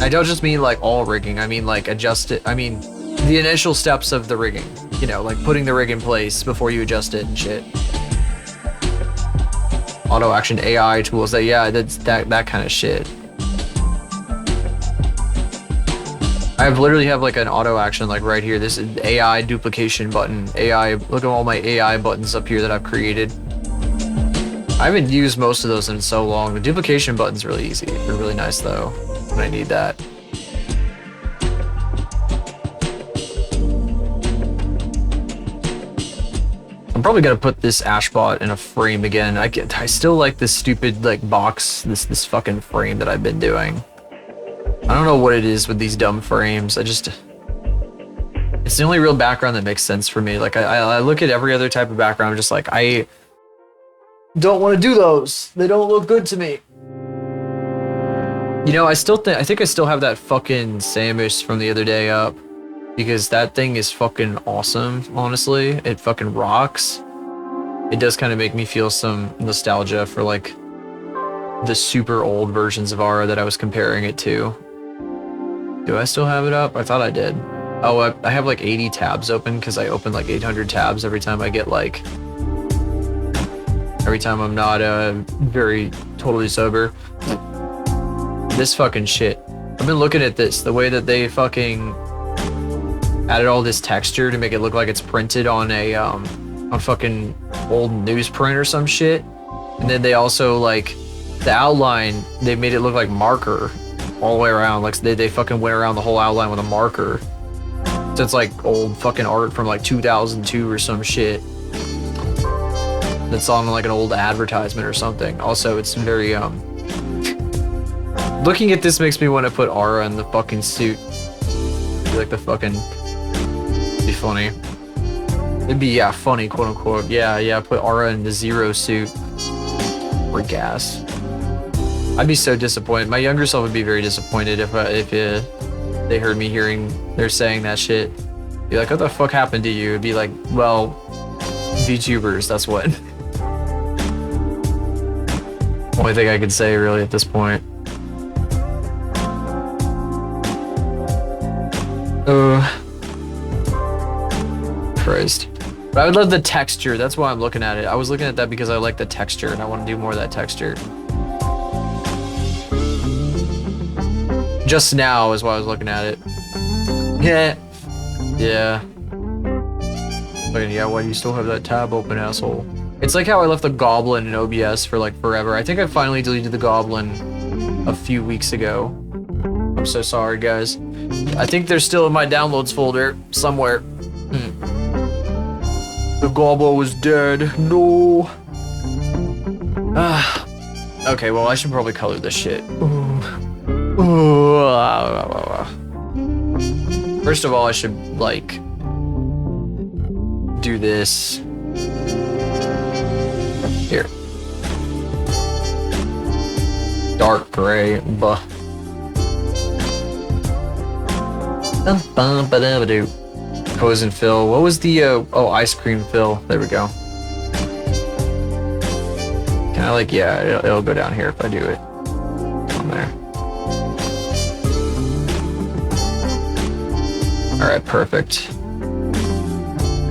I don't just mean like all rigging, I mean like adjust it, I mean the initial steps of the rigging, you know, like putting the rig in place before you adjust it and shit. Auto action AI tools, that's that kind of shit. I literally have like an auto action like right here. This is AI duplication button. AI, look at all my AI buttons up here that I've created. I haven't used most of those in so long. The duplication button's really easy. They're really nice though, when I need that. I'm probably gonna put this Ashbot in a frame again. I still like this stupid like box, this fucking frame that I've been doing. I don't know what it is with these dumb frames. It's the only real background that makes sense for me. Like I look at every other type of background, I'm just like, I don't want to do those. They don't look good to me. You know, I think I still have that fucking Samus from the other day up, because that thing is fucking awesome, honestly. It fucking rocks. It does kind of make me feel some nostalgia for like the super old versions of Aura that I was comparing it to. Do I still have it up? I thought I did. Oh, I have like 80 tabs open because I open like 800 tabs every time I get like... Every time I'm not very totally sober. This fucking shit. I've been looking at this, the way that they fucking added all this texture to make it look like it's printed on a on fucking old newsprint or some shit. And then they also like the outline, they made it look like marker all the way around. Like they fucking went around the whole outline with a marker. So it's like old fucking art from like 2002 or some shit. That's on like an old advertisement or something. Also, it's very looking at this makes me want to put Aura in the fucking suit. Like the fucking... It'd be funny. It'd be, yeah, funny, quote unquote. Yeah, put Aura in the Zero suit. Or gas. I'd be so disappointed. My younger self would be very disappointed if they heard me they're saying that shit. Be like, what the fuck happened to you? It'd be like, well, VTubers, that's what. Only thing I could say really at this point. Christ. But I would love the texture. That's why I'm looking at it. I was looking at that because I like the texture and I want to do more of that texture. Just now is why I was looking at it. Yeah. Yeah. Yeah, why do you still have that tab open, asshole? It's like how I left the goblin in OBS for like forever. I think I finally deleted the goblin a few weeks ago. I'm so sorry, guys. I think they're still in my downloads folder somewhere. The goblin was dead. No. Okay, well, I should probably color this shit. First of all, I should, like, do this. Here. Dark gray. Buh. Pose and fill. What was the, oh, ice cream fill. There we go. Can I, like, yeah, it'll go down here if I do it. On there. Alright, perfect.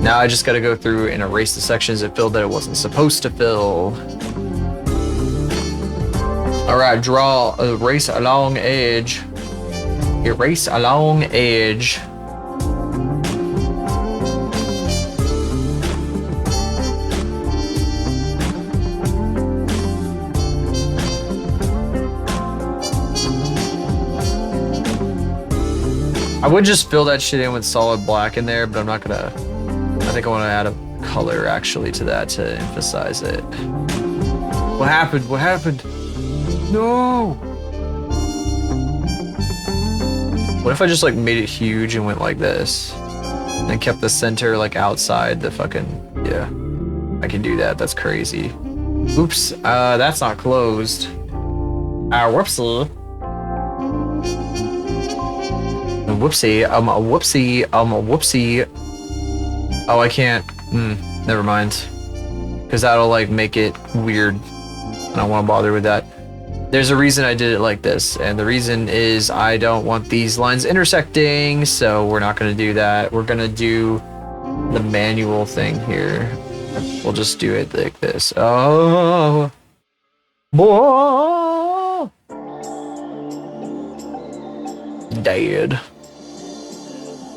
Now I just gotta go through and erase the sections it filled that it wasn't supposed to fill. Alright, draw, erase along edge. Erase along edge. I would just fill that shit in with solid black in there, but I'm not gonna. I think I want to add a color actually to that to emphasize it. What happened? What happened? No! What if I just like made it huge and went like this? And kept the center like outside the fucking, yeah. I can do that, that's crazy. Oops, that's not closed. Whoopsie. Whoopsie, whoopsie, whoopsie. Oh, I can't, never mind. Cause that'll like make it weird. I don't wanna bother with that. There's a reason I did it like this, and the reason is I don't want these lines intersecting, so we're not gonna do that. We're gonna do the manual thing here. We'll just do it like this. Oh, boy. Dead.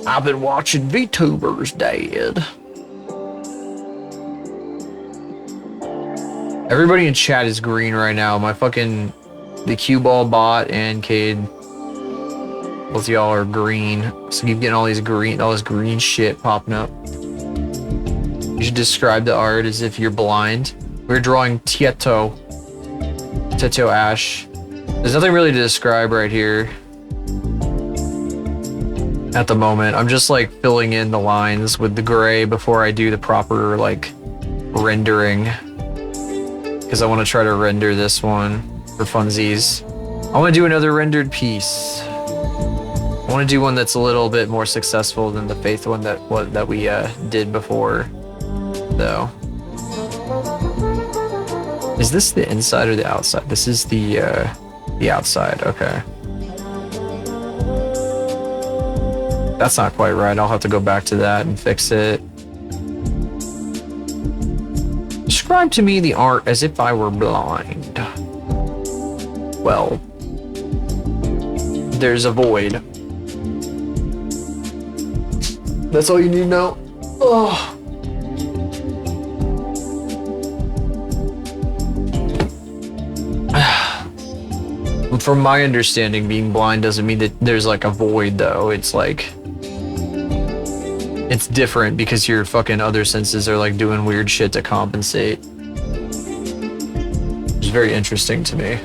I've been watching VTubers dead. Everybody in chat is green right now. My fucking... The cue ball bot and Cade. Both y'all are green. So keep getting all this green shit popping up. You should describe the art as if you're blind. We're drawing Tieto Ash. There's nothing really to describe right here. At the moment, I'm just like filling in the lines with the gray before I do the proper like rendering. Because I want to try to render this one for funsies. I want to do another rendered piece. I want to do one that's a little bit more successful than the Faith one that we did before, though. Is this the inside or the outside? This is the outside. Okay. That's not quite right. I'll have to go back to that and fix it. Describe to me the art as if I were blind. Well, there's a void. That's all you need to know. Oh. From my understanding, being blind doesn't mean that there's like a void, though. It's like... It's different because your fucking other senses are like doing weird shit to compensate. It's very interesting to me.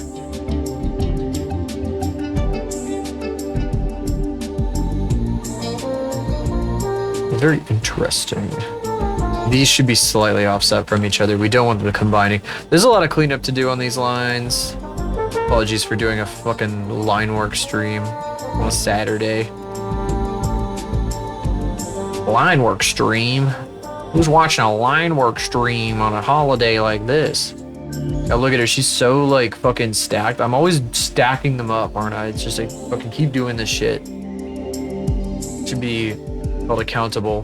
Very interesting. These should be slightly offset from each other. We don't want them combining. There's a lot of cleanup to do on these lines. Apologies for doing a fucking line work stream on a Saturday. Line work stream? Who's watching a line work stream on a holiday like this? Oh, look at her. She's so like fucking stacked. I'm always stacking them up, aren't I? It's just like fucking keep doing this shit. should be held accountable.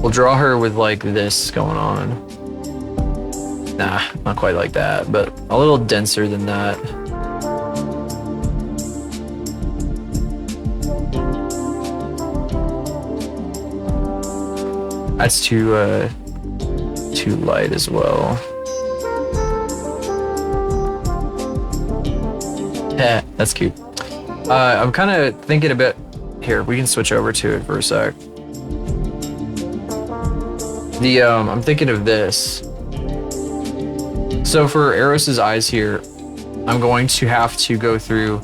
We'll draw her with like this going on. Nah, not quite like that, but a little denser than that. That's too light as well. Yeah, that's cute. I'm kind of thinking a bit. Here, we can switch over to it for a sec. I'm thinking of this. So for Eros's eyes here, I'm going to have to go through.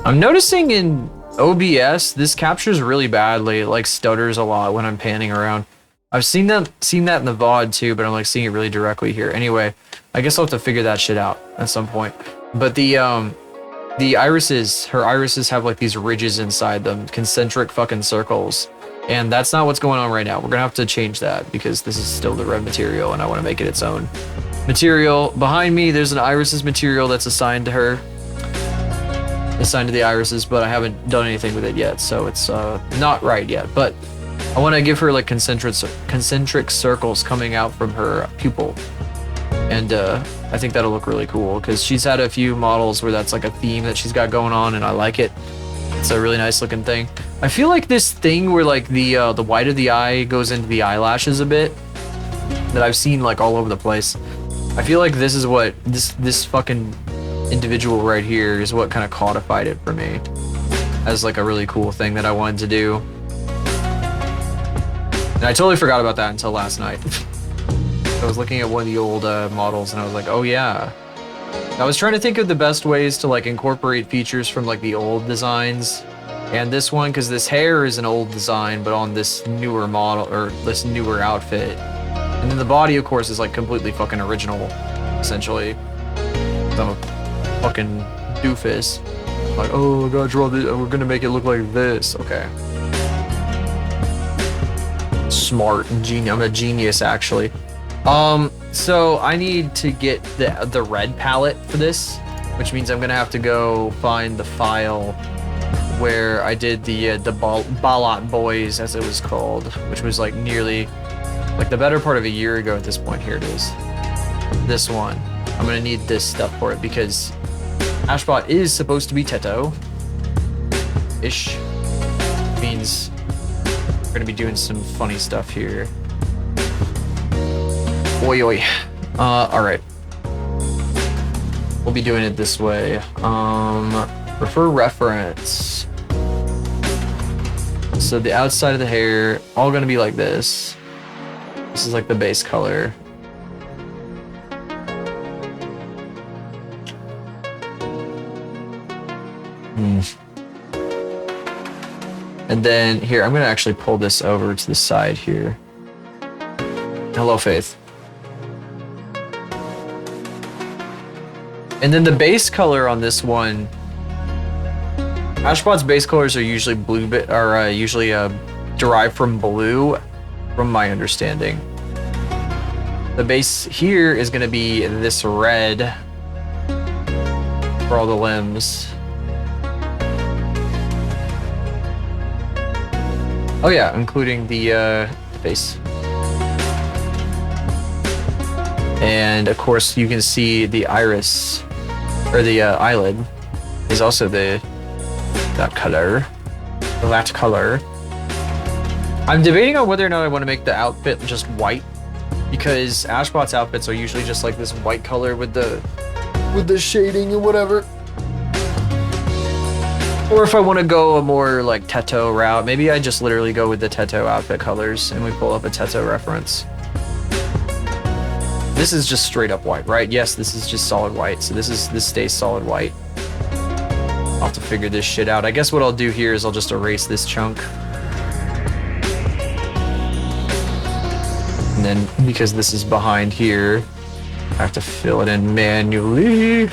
I'm noticing in OBS this captures really badly. It like stutters a lot when I'm panning around. I've seen that in the VOD too, but I'm like seeing it really directly here. Anyway, I guess I'll have to figure that shit out at some point. But the irises, her irises have like these ridges inside them, concentric fucking circles. And that's not what's going on right now. We're gonna have to change that because this is still the red material and I want to make it its own material. Behind me, there's an irises material that's assigned to her. Assigned to the irises, but I haven't done anything with it yet, so it's not right yet. But I want to give her like concentric circles coming out from her pupil. And I think that'll look really cool because she's had a few models where that's like a theme that she's got going on and I like it. It's a really nice looking thing. I feel like this thing where like the white of the eye goes into the eyelashes a bit that I've seen like all over the place. I feel like this is what this fucking individual right here is what kind of codified it for me as like a really cool thing that I wanted to do. And I totally forgot about that until last night. I was looking at one of the old models and I was like, oh yeah. I was trying to think of the best ways to like incorporate features from like the old designs and this one, because this hair is an old design but on this newer model or this newer outfit, and then the body of course is like completely fucking original essentially. I'm a fucking doofus, like, oh I gotta draw this, we're gonna make it look like this. Okay, smart and genius. I'm a genius actually. So I need to get the red palette for this, which means I'm gonna have to go find the file where I did the Balat Boys, as it was called, which was like nearly like the better part of a year ago at this point. Here it is. This one. I'm gonna need this stuff for it because Ashbot is supposed to be Teto-ish. Means we're gonna be doing some funny stuff here. Oi oi. Alright. We'll be doing it this way. Refer reference. So the outside of the hair, all gonna be like this. This is like the base color. And then here, I'm gonna actually pull this over to the side here. Hello, Faith. And then the base color on this one, Ashbot's base colors are usually derived from blue, from my understanding. The base here is going to be this red for all the limbs. Oh yeah, including the face. And of course you can see the iris, or the eyelid, is also that color. I'm debating on whether or not I want to make the outfit just white, because Ashbot's outfits are usually just like this white color with the shading and whatever. Or if I want to go a more like Teto route, maybe I just literally go with the Teto outfit colors and we pull up a Teto reference. This is just straight up white, right? Yes, this is just solid white. So this stays solid white. I'll have to figure this shit out. I guess what I'll do here is I'll just erase this chunk. And then because this is behind here, I have to fill it in manually.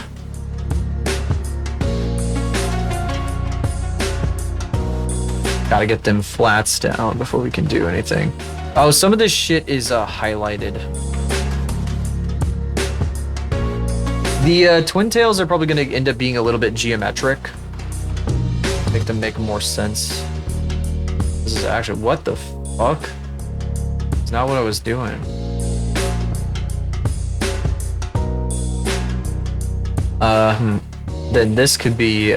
Gotta get them flats down before we can do anything. Oh, some of this shit is highlighted. The twin tails are probably going to end up being a little bit geometric. Make them make more sense. This is actually, what the fuck? It's not what I was doing. Then this could be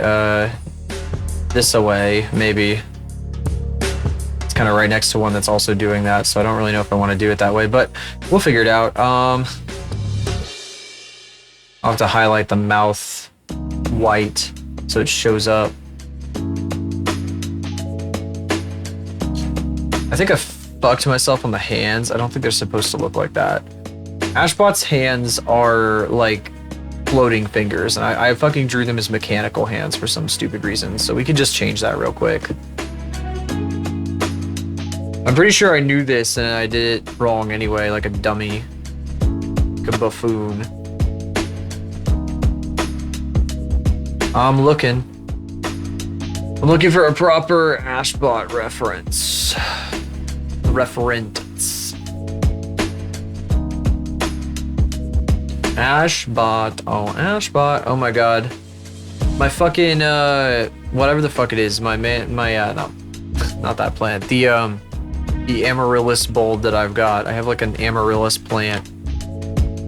this away, maybe. It's kind of right next to one that's also doing that, so I don't really know if I want to do it that way, but we'll figure it out. I'll have to highlight the mouth white so it shows up. I think I fucked myself on the hands. I don't think they're supposed to look like that. Ashbot's hands are like floating fingers, and I fucking drew them as mechanical hands for some stupid reason, so we can just change that real quick. I'm pretty sure I knew this and I did it wrong anyway, like a dummy. Like a buffoon. I'm looking for a proper Ashbot reference. Reference. Ashbot. Oh, Ashbot. Oh my god. My fucking whatever the fuck it is. No, not that plant. The amaryllis bulb that I've got. I have like an amaryllis plant.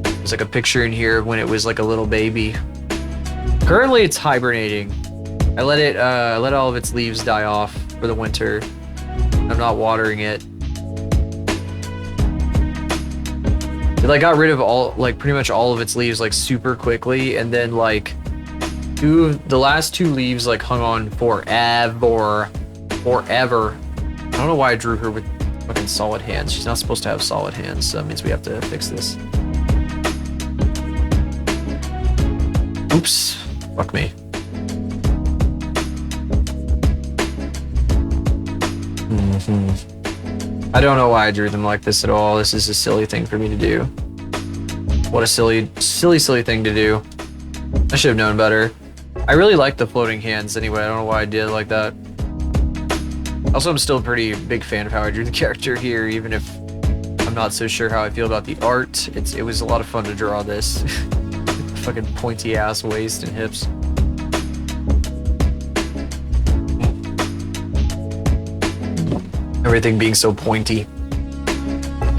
There's like a picture in here of when it was like a little baby. Currently it's hibernating. I let all of its leaves die off for the winter. I'm not watering it. It like got rid of pretty much all of its leaves like super quickly, and then like the last two leaves like hung on forever. I don't know why I drew her with fucking solid hands. She's not supposed to have solid hands, so that means we have to fix this. Oops. Fuck me. I don't know why I drew them like this at all. This is a silly thing for me to do. What a silly thing to do. I should have known better. I really like the floating hands anyway. I don't know why I did it like that. Also, I'm still a pretty big fan of how I drew the character here, even if I'm not so sure how I feel about the art. It was a lot of fun to draw this. Fucking pointy ass waist and hips. Everything being so pointy.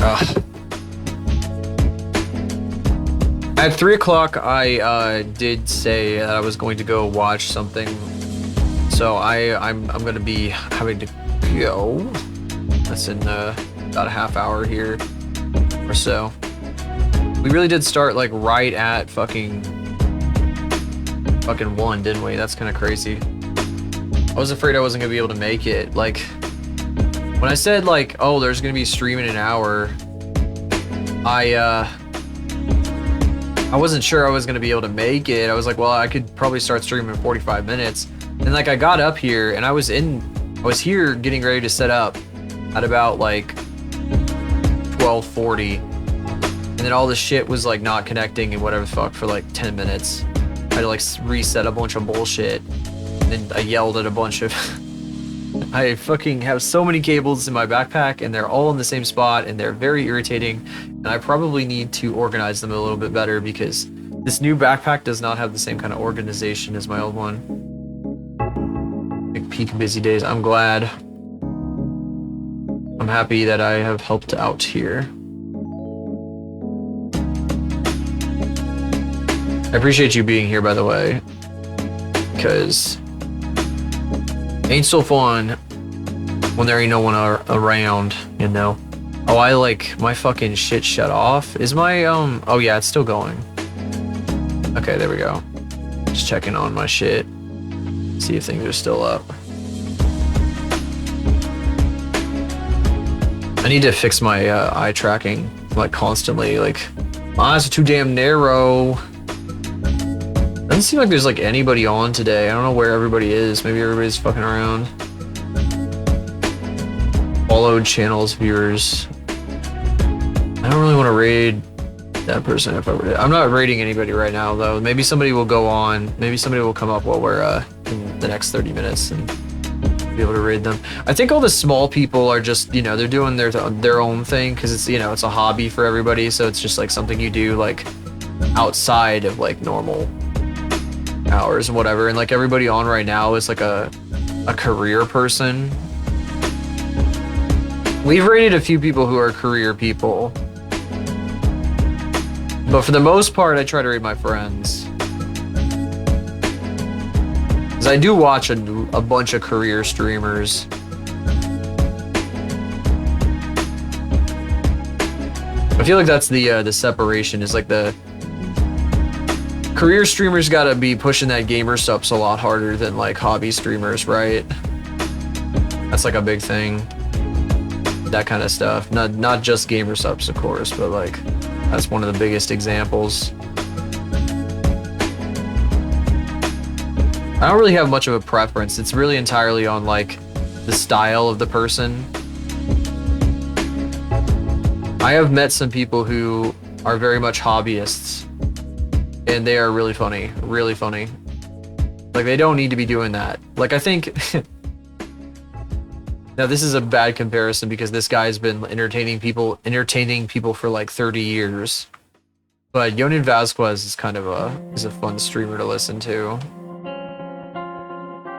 Ugh. At 3 o'clock, I did say that I was going to go watch something. So I'm gonna be having to go. That's in about a half hour here or so. We really did start like right at fucking 1, didn't we? That's kind of crazy. I was afraid I wasn't gonna be able to make it. Like when I said like, oh, there's gonna be a stream in an hour, I wasn't sure I was gonna be able to make it. I was like, well, I could probably start streaming in 45 minutes. And like I got up here and I was here getting ready to set up at about like 12:40. And then all this shit was like not connecting and whatever the fuck for like 10 minutes. I had to like reset a bunch of bullshit. And then I yelled at a bunch of I fucking have so many cables in my backpack and they're all in the same spot and they're very irritating. And I probably need to organize them a little bit better because this new backpack does not have the same kind of organization as my old one. Like peak busy days. I'm glad. I'm happy that I have helped out here. I appreciate you being here, by the way, because ain't so fun when there ain't no one around, you know. Oh, I like my fucking shit shut off. Is my oh yeah, it's still going. Okay, there we go. Just checking on my shit. See if things are still up. I need to fix my eye tracking like constantly. Like my eyes are too damn narrow. Doesn't seem like there's like anybody on today. I don't know where everybody is. Maybe everybody's fucking around. Followed channels, viewers. I don't really want to raid that person if I'm not raiding anybody right now though. Maybe somebody will go on. Maybe somebody will come up while we're in the next 30 minutes and be able to raid them. I think all the small people are just, you know, they're doing their own thing because it's, you know, it's a hobby for everybody. So it's just like something you do like outside of like normal hours and whatever, and like everybody on right now is like a career person. We've rated a few people who are career people, but for the most part I try to rate my friends, because I do watch a bunch of career streamers. I feel like that's the separation, is like the career streamers gotta be pushing that gamer subs a lot harder than like hobby streamers, right? That's like a big thing. That kind of stuff. Not just gamer subs, of course, but like that's one of the biggest examples. I don't really have much of a preference. It's really entirely on like the style of the person. I have met some people who are very much hobbyists, and they are really funny, really funny. Like, they don't need to be doing that. Like, I think now this is a bad comparison because this guy's been entertaining people for like 30 years. But Yonin Vasquez is kind of a fun streamer to listen to.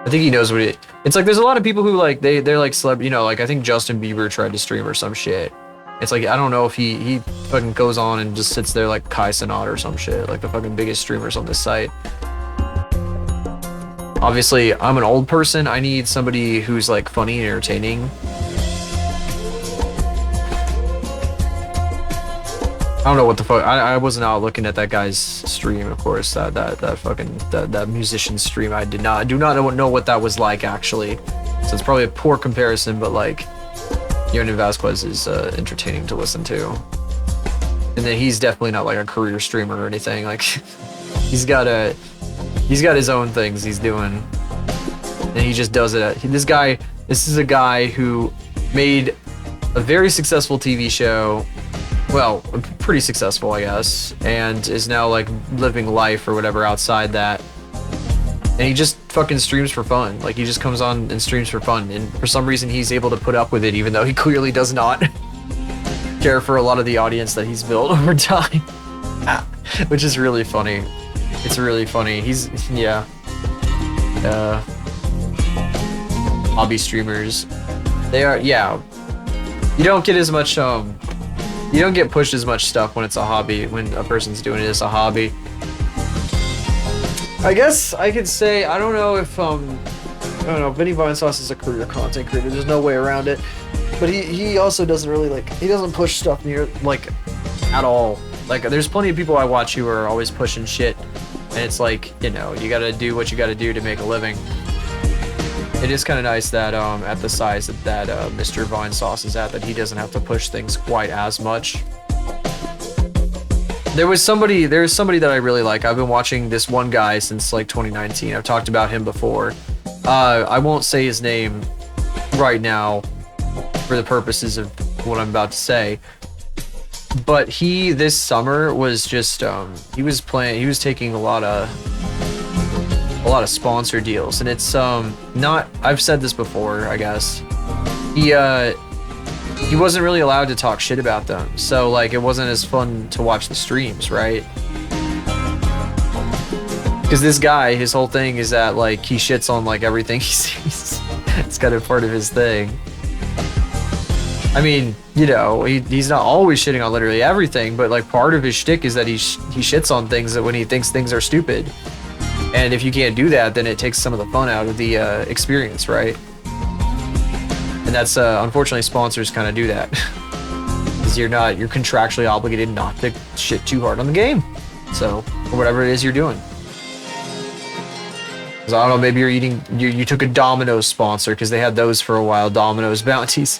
I think he knows what it's like. There's a lot of people who like they're like celebrity, you know, like I think Justin Bieber tried to stream or some shit. It's like, I don't know if he fucking goes on and just sits there like Kai Cenat or some shit, like the fucking biggest streamers on this site. Obviously, I'm an old person. I need somebody who's like funny and entertaining. I don't know what the fuck. I wasn't out looking at that guy's stream, of course. That musician's stream. I do not know what that was like actually. So it's probably a poor comparison, but like, Yonin Vasquez is entertaining to listen to. And then he's definitely not like a career streamer or anything. Like, he's got his own things he's doing, and he just does it. This is a guy who made a very successful TV show. Well, pretty successful, I guess, and is now like living life or whatever outside that. And he just fucking streams for fun. Like, he just comes on and streams for fun. And for some reason, he's able to put up with it, even though he clearly does not care for a lot of the audience that he's built over time. Which is really funny. It's really funny. Hobby streamers. They are, yeah. You don't get as much, you don't get pushed as much stuff when it's a hobby, when a person's doing it as a hobby. I guess I could say, I don't know if, I don't know, Vinny Vinesauce is a career content creator, there's no way around it. But he also doesn't really, like, he doesn't push stuff near, like, at all. Like, there's plenty of people I watch who are always pushing shit, and it's like, you know, you gotta do what you gotta do to make a living. It is kind of nice that, at the size that Mr. Vinesauce is at, that he doesn't have to push things quite as much. There's somebody that I really like. I've been watching this one guy since like 2019. I've talked about him before. I won't say his name right now for the purposes of what I'm about to say. But he, this summer, was just, he was taking a lot of sponsor deals. And it's, not, I've said this before, I guess. He wasn't really allowed to talk shit about them, so like it wasn't as fun to watch the streams, right? Because this guy, his whole thing is that like he shits on like everything he sees. It's kind of part of his thing. I mean, you know, he's not always shitting on literally everything, but like part of his shtick is that he shits on things that when he thinks things are stupid. And if you can't do that, then it takes some of the fun out of the experience, right? And that's, unfortunately, sponsors kind of do that. Because you're contractually obligated not to shit too hard on the game. So, or whatever it is you're doing. Because I don't know, maybe you took a Domino's sponsor, because they had those for a while, Domino's bounties.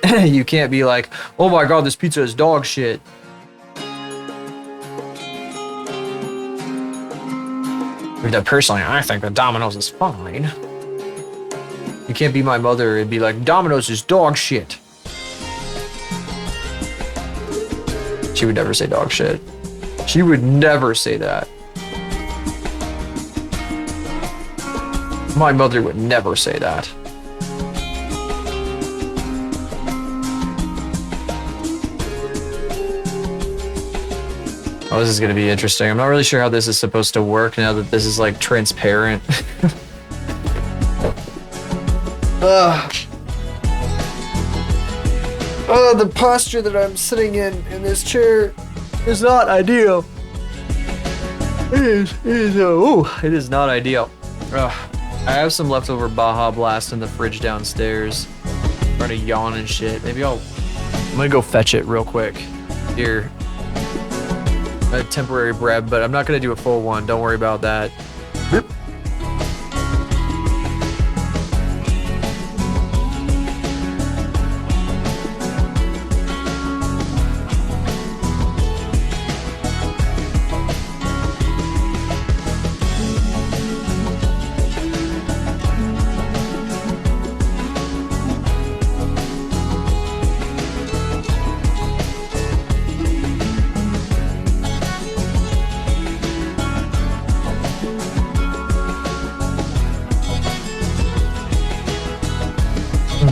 You can't be like, oh my god, this pizza is dog shit. Personally, I think that Domino's is fine. You can't be my mother and be like, Domino's is dog shit. She would never say dog shit. She would never say that. My mother would never say that. Oh, this is gonna be interesting. I'm not really sure how this is supposed to work now that this is like transparent. The posture that I'm sitting in this chair is not ideal. It is not ideal. I have some leftover Baja Blast in the fridge downstairs. I'm trying to yawn and shit. I'm gonna go fetch it real quick. Here. A temporary bread, but I'm not gonna do a full one. Don't worry about that.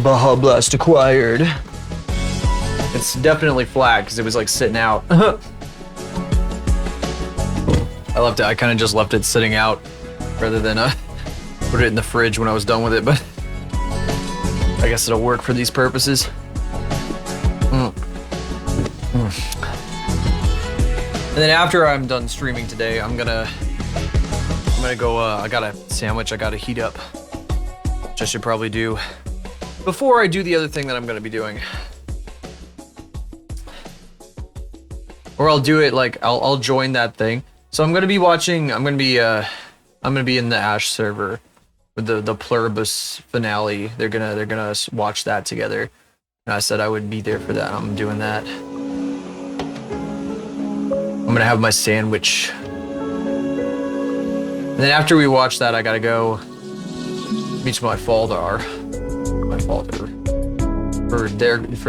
Baja Blast acquired. It's definitely flat because it was like sitting out. I kind of just left it sitting out rather than put it in the fridge when I was done with it, but I guess it'll work for these purposes. And then after I'm done streaming today, I'm gonna go, I got a sandwich I gotta heat up, which I should probably do before I do the other thing that I'm gonna be doing. Or I'll do it like, I'll join that thing. So I'm gonna be watching, I'm gonna be in the Ash server with the Pluribus finale. They're gonna watch that together. And I said I would be there for that. I'm doing that. I'm gonna have my sandwich. And then after we watch that, I gotta go meet my father. For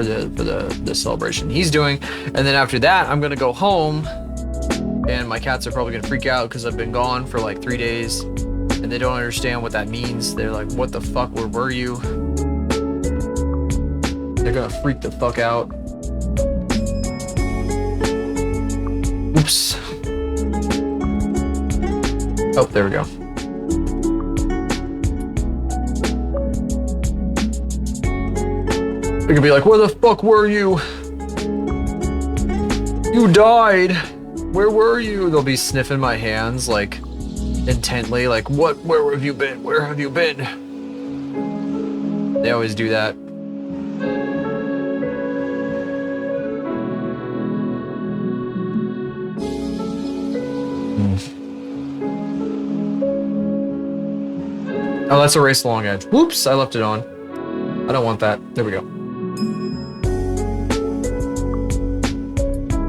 the celebration he's doing. And then after that, I'm gonna go home, and my cats are probably gonna freak out because I've been gone for like 3 days and they don't understand what that means. They're like, what the fuck, where were you? They're gonna freak the fuck out. Oops. Oh, there we go. They're gonna be like, where the fuck were you? You died. Where were you? They'll be sniffing my hands like intently, like, what? Where have you been? Where have you been? They always do that. Oh, that's a race along edge. Whoops, I left it on. I don't want that. There we go.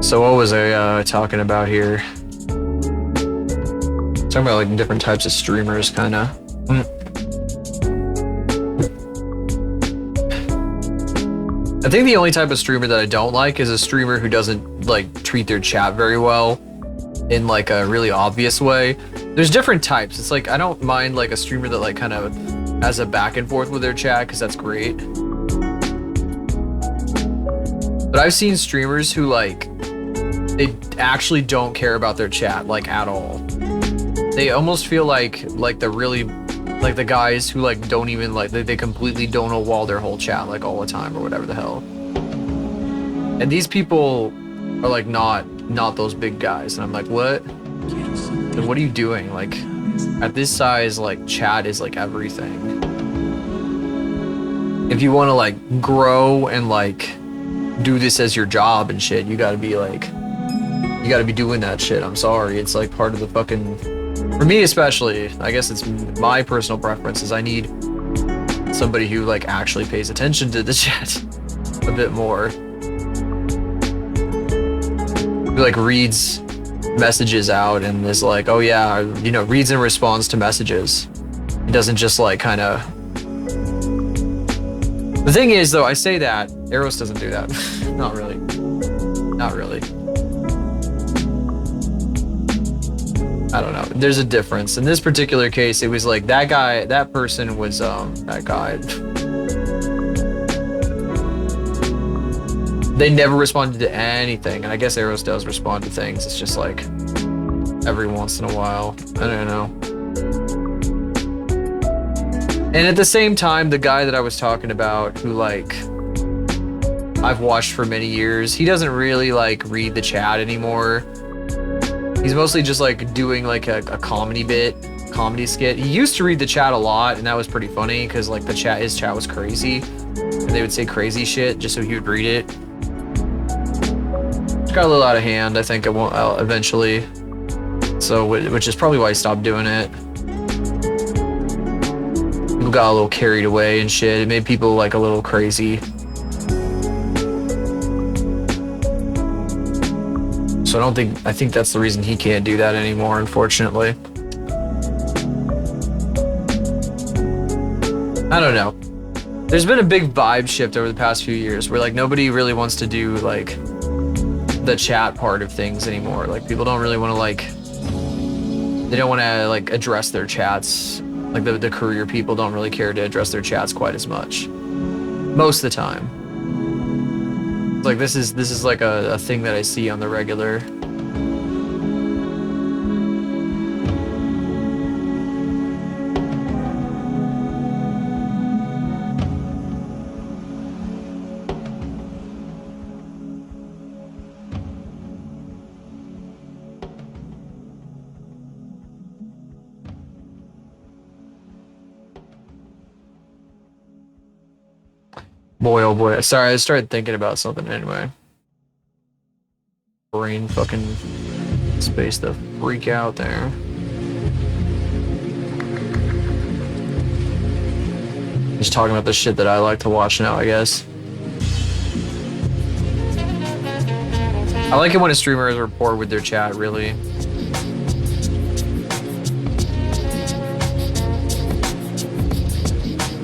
So what was I talking about here? Talking about like different types of streamers, kind of. I think the only type of streamer that I don't like is a streamer who doesn't like treat their chat very well in like a really obvious way. There's different types. It's like, I don't mind like a streamer that like kind of has a back and forth with their chat, because that's great. But I've seen streamers who like, they actually don't care about their chat like at all. They almost feel like the really, like the guys who like don't even like, they completely don't know wall their whole chat like all the time or whatever the hell. And these people are like not those big guys, and I'm like, what? Then what are you doing? Like at this size, like chat is like everything. If you want to like grow and like do this as your job and shit, you gotta be like, you gotta be doing that shit. I'm sorry, it's like part of the fucking, for me especially, I guess it's my personal preference, is I need somebody who like actually pays attention to the chat a bit more. Who like reads messages out and is like, oh yeah, you know, reads and responds to messages. It doesn't just like kind of. The thing is though, I say that, Eros doesn't do that. Not really. Not really. I don't know. There's a difference. In this particular case, it was like that guy, that person was that guy. They never responded to anything, and I guess Eros does respond to things. It's just like every once in a while. I don't know. And at the same time, the guy that I was talking about, who like I've watched for many years, he doesn't really like read the chat anymore. He's mostly just like doing like a comedy skit. He used to read the chat a lot, and that was pretty funny because like his chat was crazy, and they would say crazy shit just so he would read it. It got a little out of hand, I think it won't eventually. So, which is probably why he stopped doing it. People got a little carried away and shit. It made people like a little crazy. So I think that's the reason he can't do that anymore, unfortunately. I don't know. There's been a big vibe shift over the past few years where like nobody really wants to do like the chat part of things anymore. Like people don't really want to like, they don't want to like address their chats. Like the career people don't really care to address their chats quite as much. Most of the time. Like this is like a thing that I see on the regular. Boy, oh boy. Sorry, I started thinking about something anyway. Brain fucking space to freak out there. Just talking about the shit that I like to watch now, I guess. I like it when a streamer is rapport with their chat, really.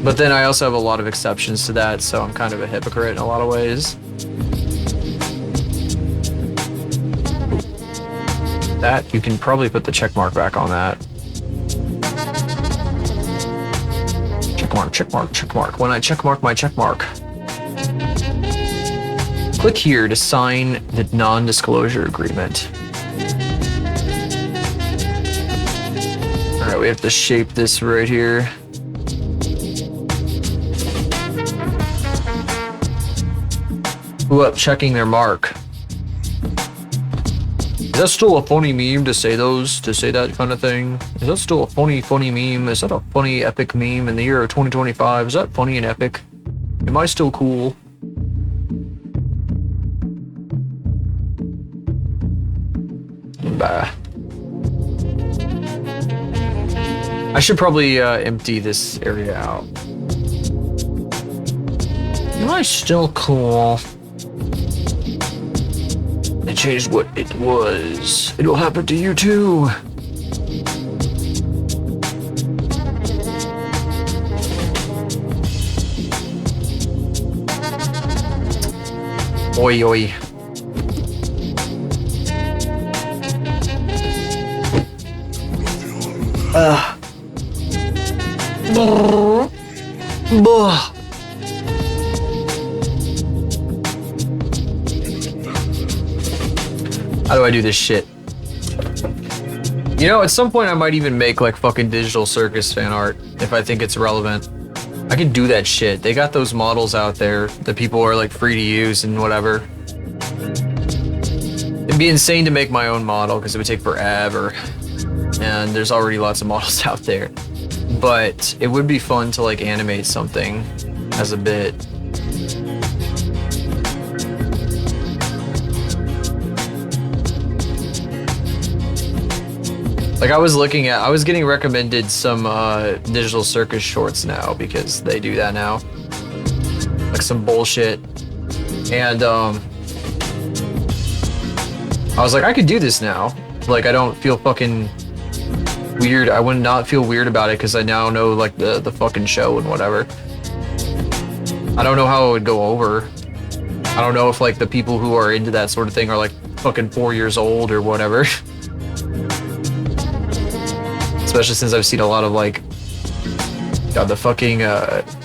But then I also have a lot of exceptions to that, so I'm kind of a hypocrite in a lot of ways. That, you can probably put the check mark back on that. Check mark, check mark, check mark. When I check mark my check mark. Click here to sign the non-disclosure agreement. Alright, we have to shape this right here. Who up checking their mark? Is that still a funny meme to say that kind of thing? Is that still a funny meme? Is that a funny epic meme in the year of 2025? Is that funny and epic? Am I still cool? Bah. I should probably empty this area out. Am I still cool? It changed what it was. It will happen to you too. Oi, oi. Buh. How do I do this shit? You know, at some point I might even make like fucking digital circus fan art if I think it's relevant. I can do that shit. They got those models out there that people are like free to use and whatever. It'd be insane to make my own model because it would take forever. And there's already lots of models out there. But it would be fun to like animate something as a bit. Like I was getting recommended some digital circus shorts now because they do that now. Like some bullshit. And I was like, I could do this now. Like I don't feel fucking weird. I would not feel weird about it because I now know like the fucking show and whatever. I don't know how it would go over. I don't know if like the people who are into that sort of thing are like fucking 4 years old or whatever. Especially since I've seen a lot of like, God, the fucking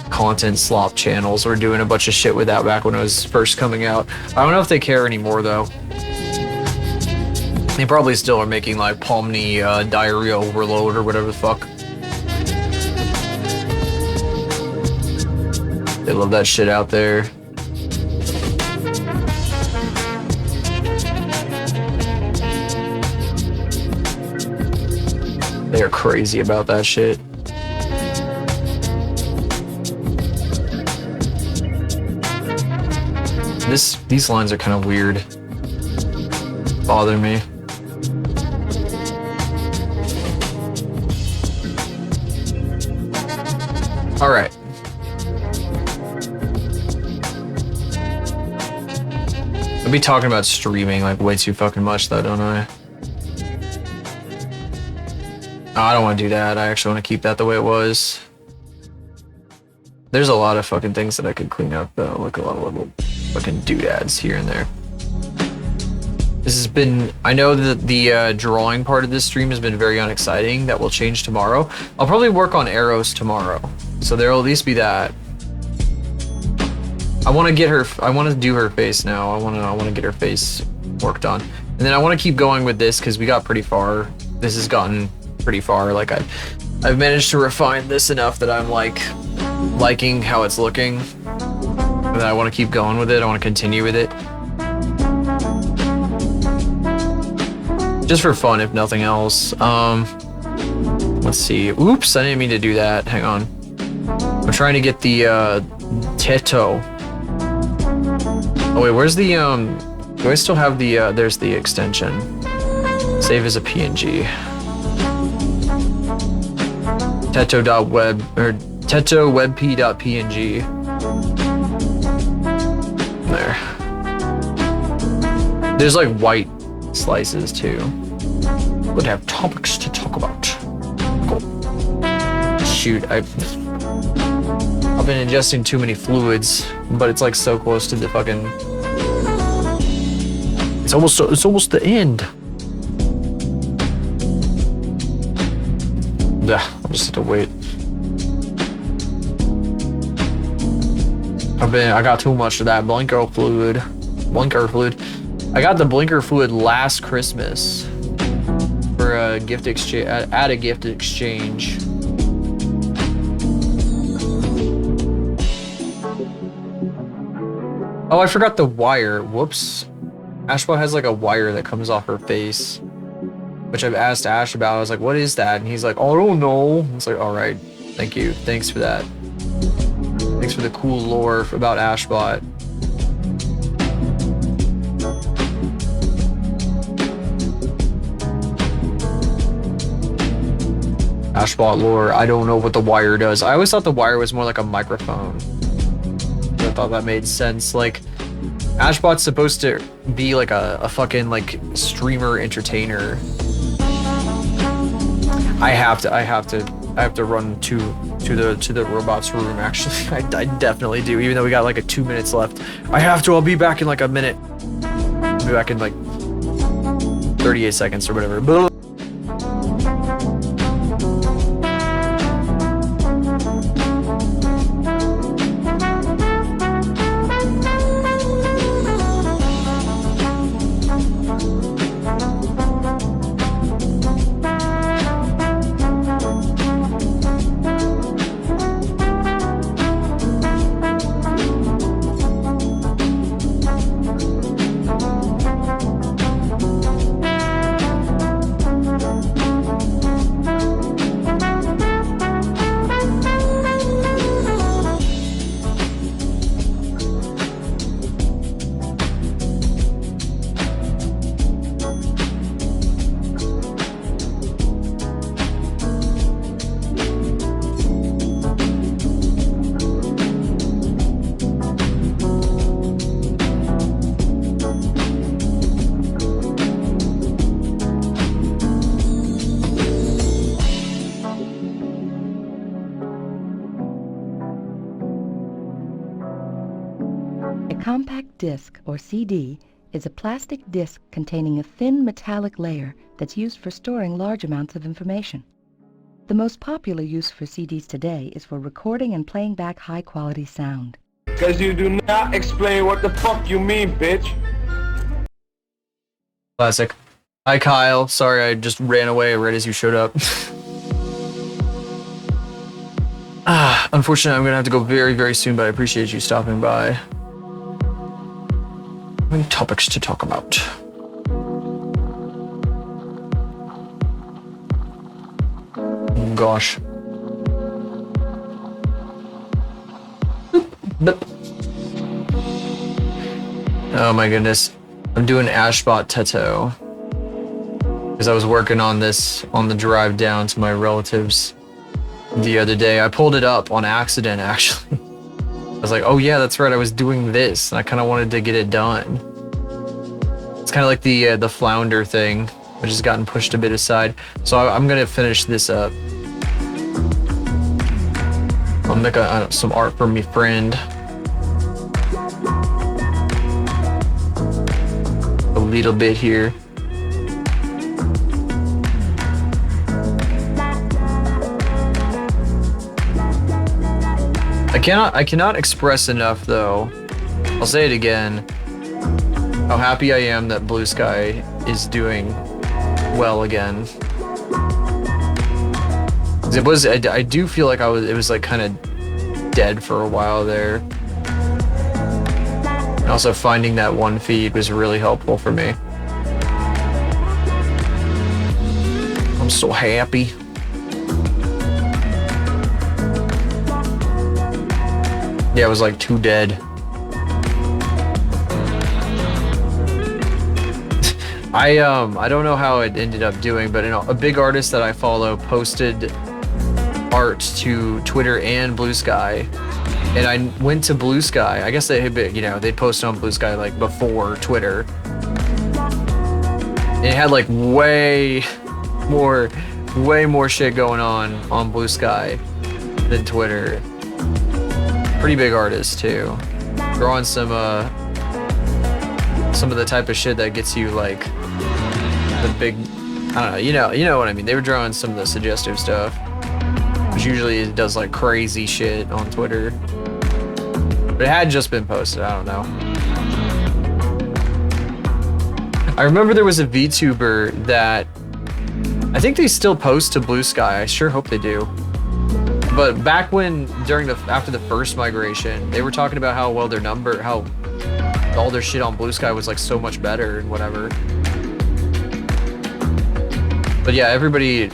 content slop channels were doing a bunch of shit with that back when it was first coming out. I don't know if they care anymore though. They probably still are making like Pomni Diarrhea Overload or whatever the fuck. They love that shit out there. They are crazy about that shit. These lines are kind of weird. Bother me. All right. I'll be talking about streaming like way too fucking much though, don't I? Oh, I don't want to do that. I actually want to keep that the way it was. There's a lot of fucking things that I could clean up though, like a lot of little fucking doodads here and there. This has been, I know that the drawing part of this stream has been very unexciting. That will change tomorrow. I'll probably work on arrows tomorrow. So there'll at least be that. I want to get her, I want to do her face now. I want to get her face worked on. And then I want to keep going with this because we got pretty far. This has gotten pretty far. Like I've managed to refine this enough that I'm like liking how it's looking. And I want to keep going with it. I want to continue with it. Just for fun, if nothing else. Let's see. Oops, I didn't mean to do that. Hang on. I'm trying to get the Teto. Oh wait, where's the do I still have the there's the extension. Save as a PNG. Teto.web or tetowebp.png. There. There's like white slices too. Would have topics to talk about. Cool. Shoot, I've been ingesting too many fluids, but it's like so close to the fucking. It's almost the end. Yeah, I'll just have to wait. I got too much of that blinker fluid. I got the blinker fluid last Christmas for a gift exchange at a gift exchange. Oh, I forgot the wire. Whoops. Ashbot has like a wire that comes off her face, which I've asked Ash about. I was like, what is that? And he's like, oh, I don't know. It's like, all right, thank you. Thanks for that. Thanks for the cool lore about Ashbot. Ashbot lore. I don't know what the wire does. I always thought the wire was more like a microphone. I thought that made sense. Like, Ashbot's supposed to be like a fucking like streamer entertainer. I have to run to the robot's room. Actually, I definitely do. Even though we got like 2 minutes left, I have to. I'll be back in like a minute. I'll be back in like 38 seconds or whatever. Disc, or CD, is a plastic disc containing a thin metallic layer that's used for storing large amounts of information. The most popular use for CDs today is for recording and playing back high-quality sound. Cause you do not explain what the fuck you mean, bitch. Classic. Hi, Kyle. Sorry, I just ran away right as you showed up. Unfortunately, I'm gonna have to go very, very soon, but I appreciate you stopping by. How many topics to talk about? Oh, gosh. Oh my goodness. I'm doing Ashbot Teto. Because I was working on this on the drive down to my relatives the other day. I pulled it up on accident, actually. I was like, oh yeah, that's right, I was doing this, and I kind of wanted to get it done. It's kind of like the flounder thing, which has gotten pushed a bit aside. So I'm gonna finish this up. I'll make some art for me friend. A little bit here. I cannot express enough, though. I'll say it again. How happy I am that Blue Sky is doing well again. 'Cause it was, I do feel like it was like kind of dead for a while there. And also finding that one feed was really helpful for me. I'm so happy. Yeah, it was like too dead. I don't know how it ended up doing, but a big artist that I follow posted art to Twitter and Blue Sky, and I went to Blue Sky. I guess they'd post on Blue Sky like before Twitter. And it had like way more shit going on Blue Sky than Twitter. Pretty big artist too, drawing some of the type of shit that gets you like the big, I don't know, you know what I mean. They were drawing some of the suggestive stuff, which usually it does like crazy shit on Twitter, but it had just been posted. I don't know. I remember there was a VTuber that I think they still post to Blue Sky. I sure hope they do. But back when, after the first migration, they were talking about how well how all their shit on Blue Sky was like so much better and whatever. But yeah,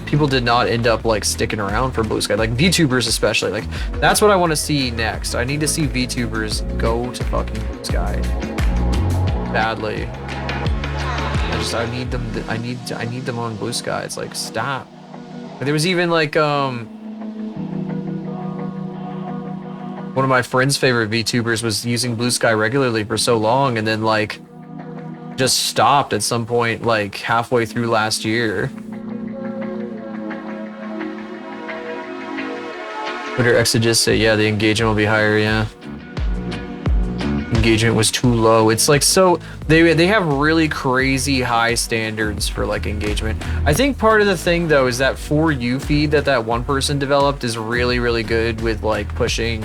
people did not end up like sticking around for Blue Sky, like VTubers especially. Like that's what I want to see next. I need to see VTubers go to fucking Blue Sky badly. I need them on Blue Sky. It's like, stop. There was even like one of my friend's favorite VTubers was using Blue Sky regularly for so long, and then like just stopped at some point like halfway through last year. Twitter exegesis say, yeah, the engagement will be higher, yeah. Engagement was too low. It's like, so they have really crazy high standards for like engagement. I think part of the thing though is that For You feed that one person developed is really, really good with like pushing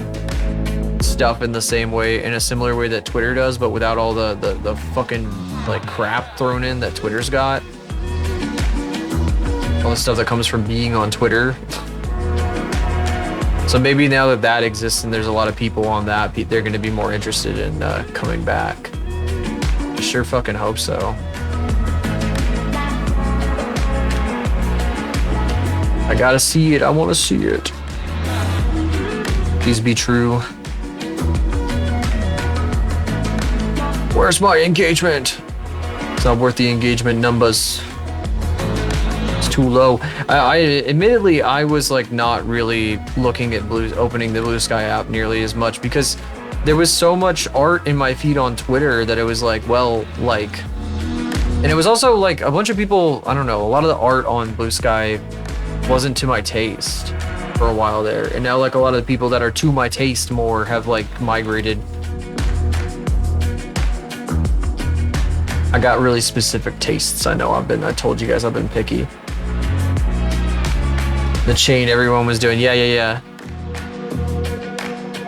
stuff in a similar way that Twitter does, but without all the fucking like crap thrown in that Twitter's got. All the stuff that comes from being on Twitter. So maybe now that exists and there's a lot of people on that, they're going to be more interested in coming back. I sure fucking hope so. I gotta see it. I want to see it. Please be true. Where's my engagement? It's not worth the engagement numbers. It's too low. Admittedly, I was like not really looking at opening the Blue Sky app nearly as much because there was so much art in my feed on Twitter that it was like, well, like, and it was also like a bunch of people, I don't know, a lot of the art on Blue Sky wasn't to my taste for a while there. And now like a lot of the people that are to my taste more have like migrated. I got really specific tastes. I know I told you guys I've been picky. The chain everyone was doing. Yeah.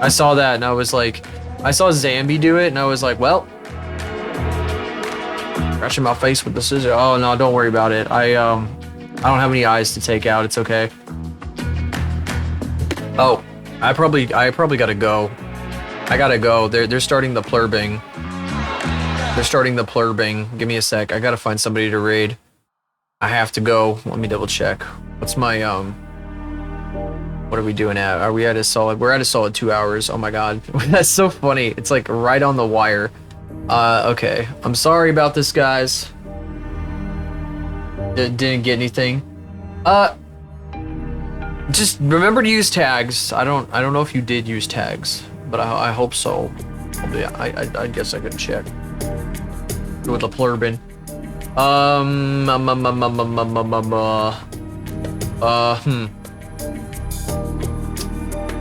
I saw that and I was like, I saw Zambi do it and I was like, well, scratching my face with the scissors. Oh no, don't worry about it. I don't have any eyes to take out. It's okay. Oh, I probably gotta go. I gotta go. They're starting the plurbing. They're starting the plurbing. Give me a sec. I gotta find somebody to raid. I have to go. Let me double check. What's my what are we doing at? Are we at a solid? We're at a solid 2 hours. Oh my god. That's so funny. It's like right on the wire. Okay. I'm sorry about this, guys. Didn't get anything. Just remember to use tags. I don't know if you did use tags, but I hope so. I guess I could check. With the plurbin.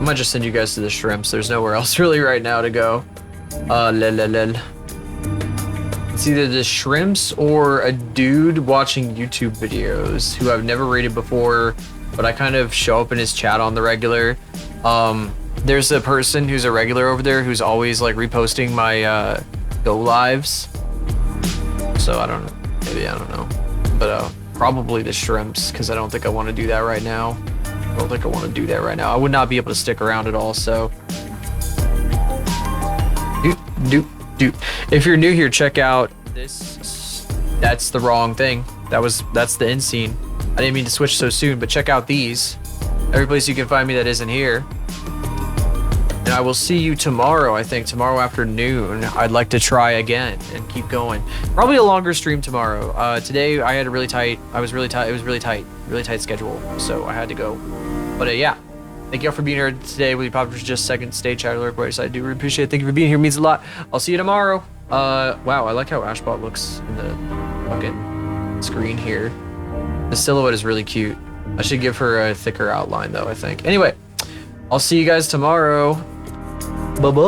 I might just send you guys to the shrimps. There's nowhere else really right now to go. It's either the shrimps or a dude watching YouTube videos who I've never rated before, but I kind of show up in his chat on the regular. There's a person who's a regular over there who's always like reposting my go lives. So I don't know. Maybe I don't know. But probably the shrimps, because I don't think I want to do that right now. I would not be able to stick around at all, so. If you're new here, check out this. That's the wrong thing. That's the end scene. I didn't mean to switch so soon, but check out these. Every place you can find me that isn't here. And I will see you tomorrow, I think, tomorrow afternoon. I'd like to try again and keep going. Probably a longer stream tomorrow. Today I had a really tight schedule, so I had to go. But yeah, thank y'all for being here today. We probably just second stage chat alert, boys. I do really appreciate it. Thank you for being here. It means a lot. I'll see you tomorrow. Wow, I like how Ashbot looks in the fucking screen here. The silhouette is really cute. I should give her a thicker outline though, I think. Anyway, I'll see you guys tomorrow. Bye-bye.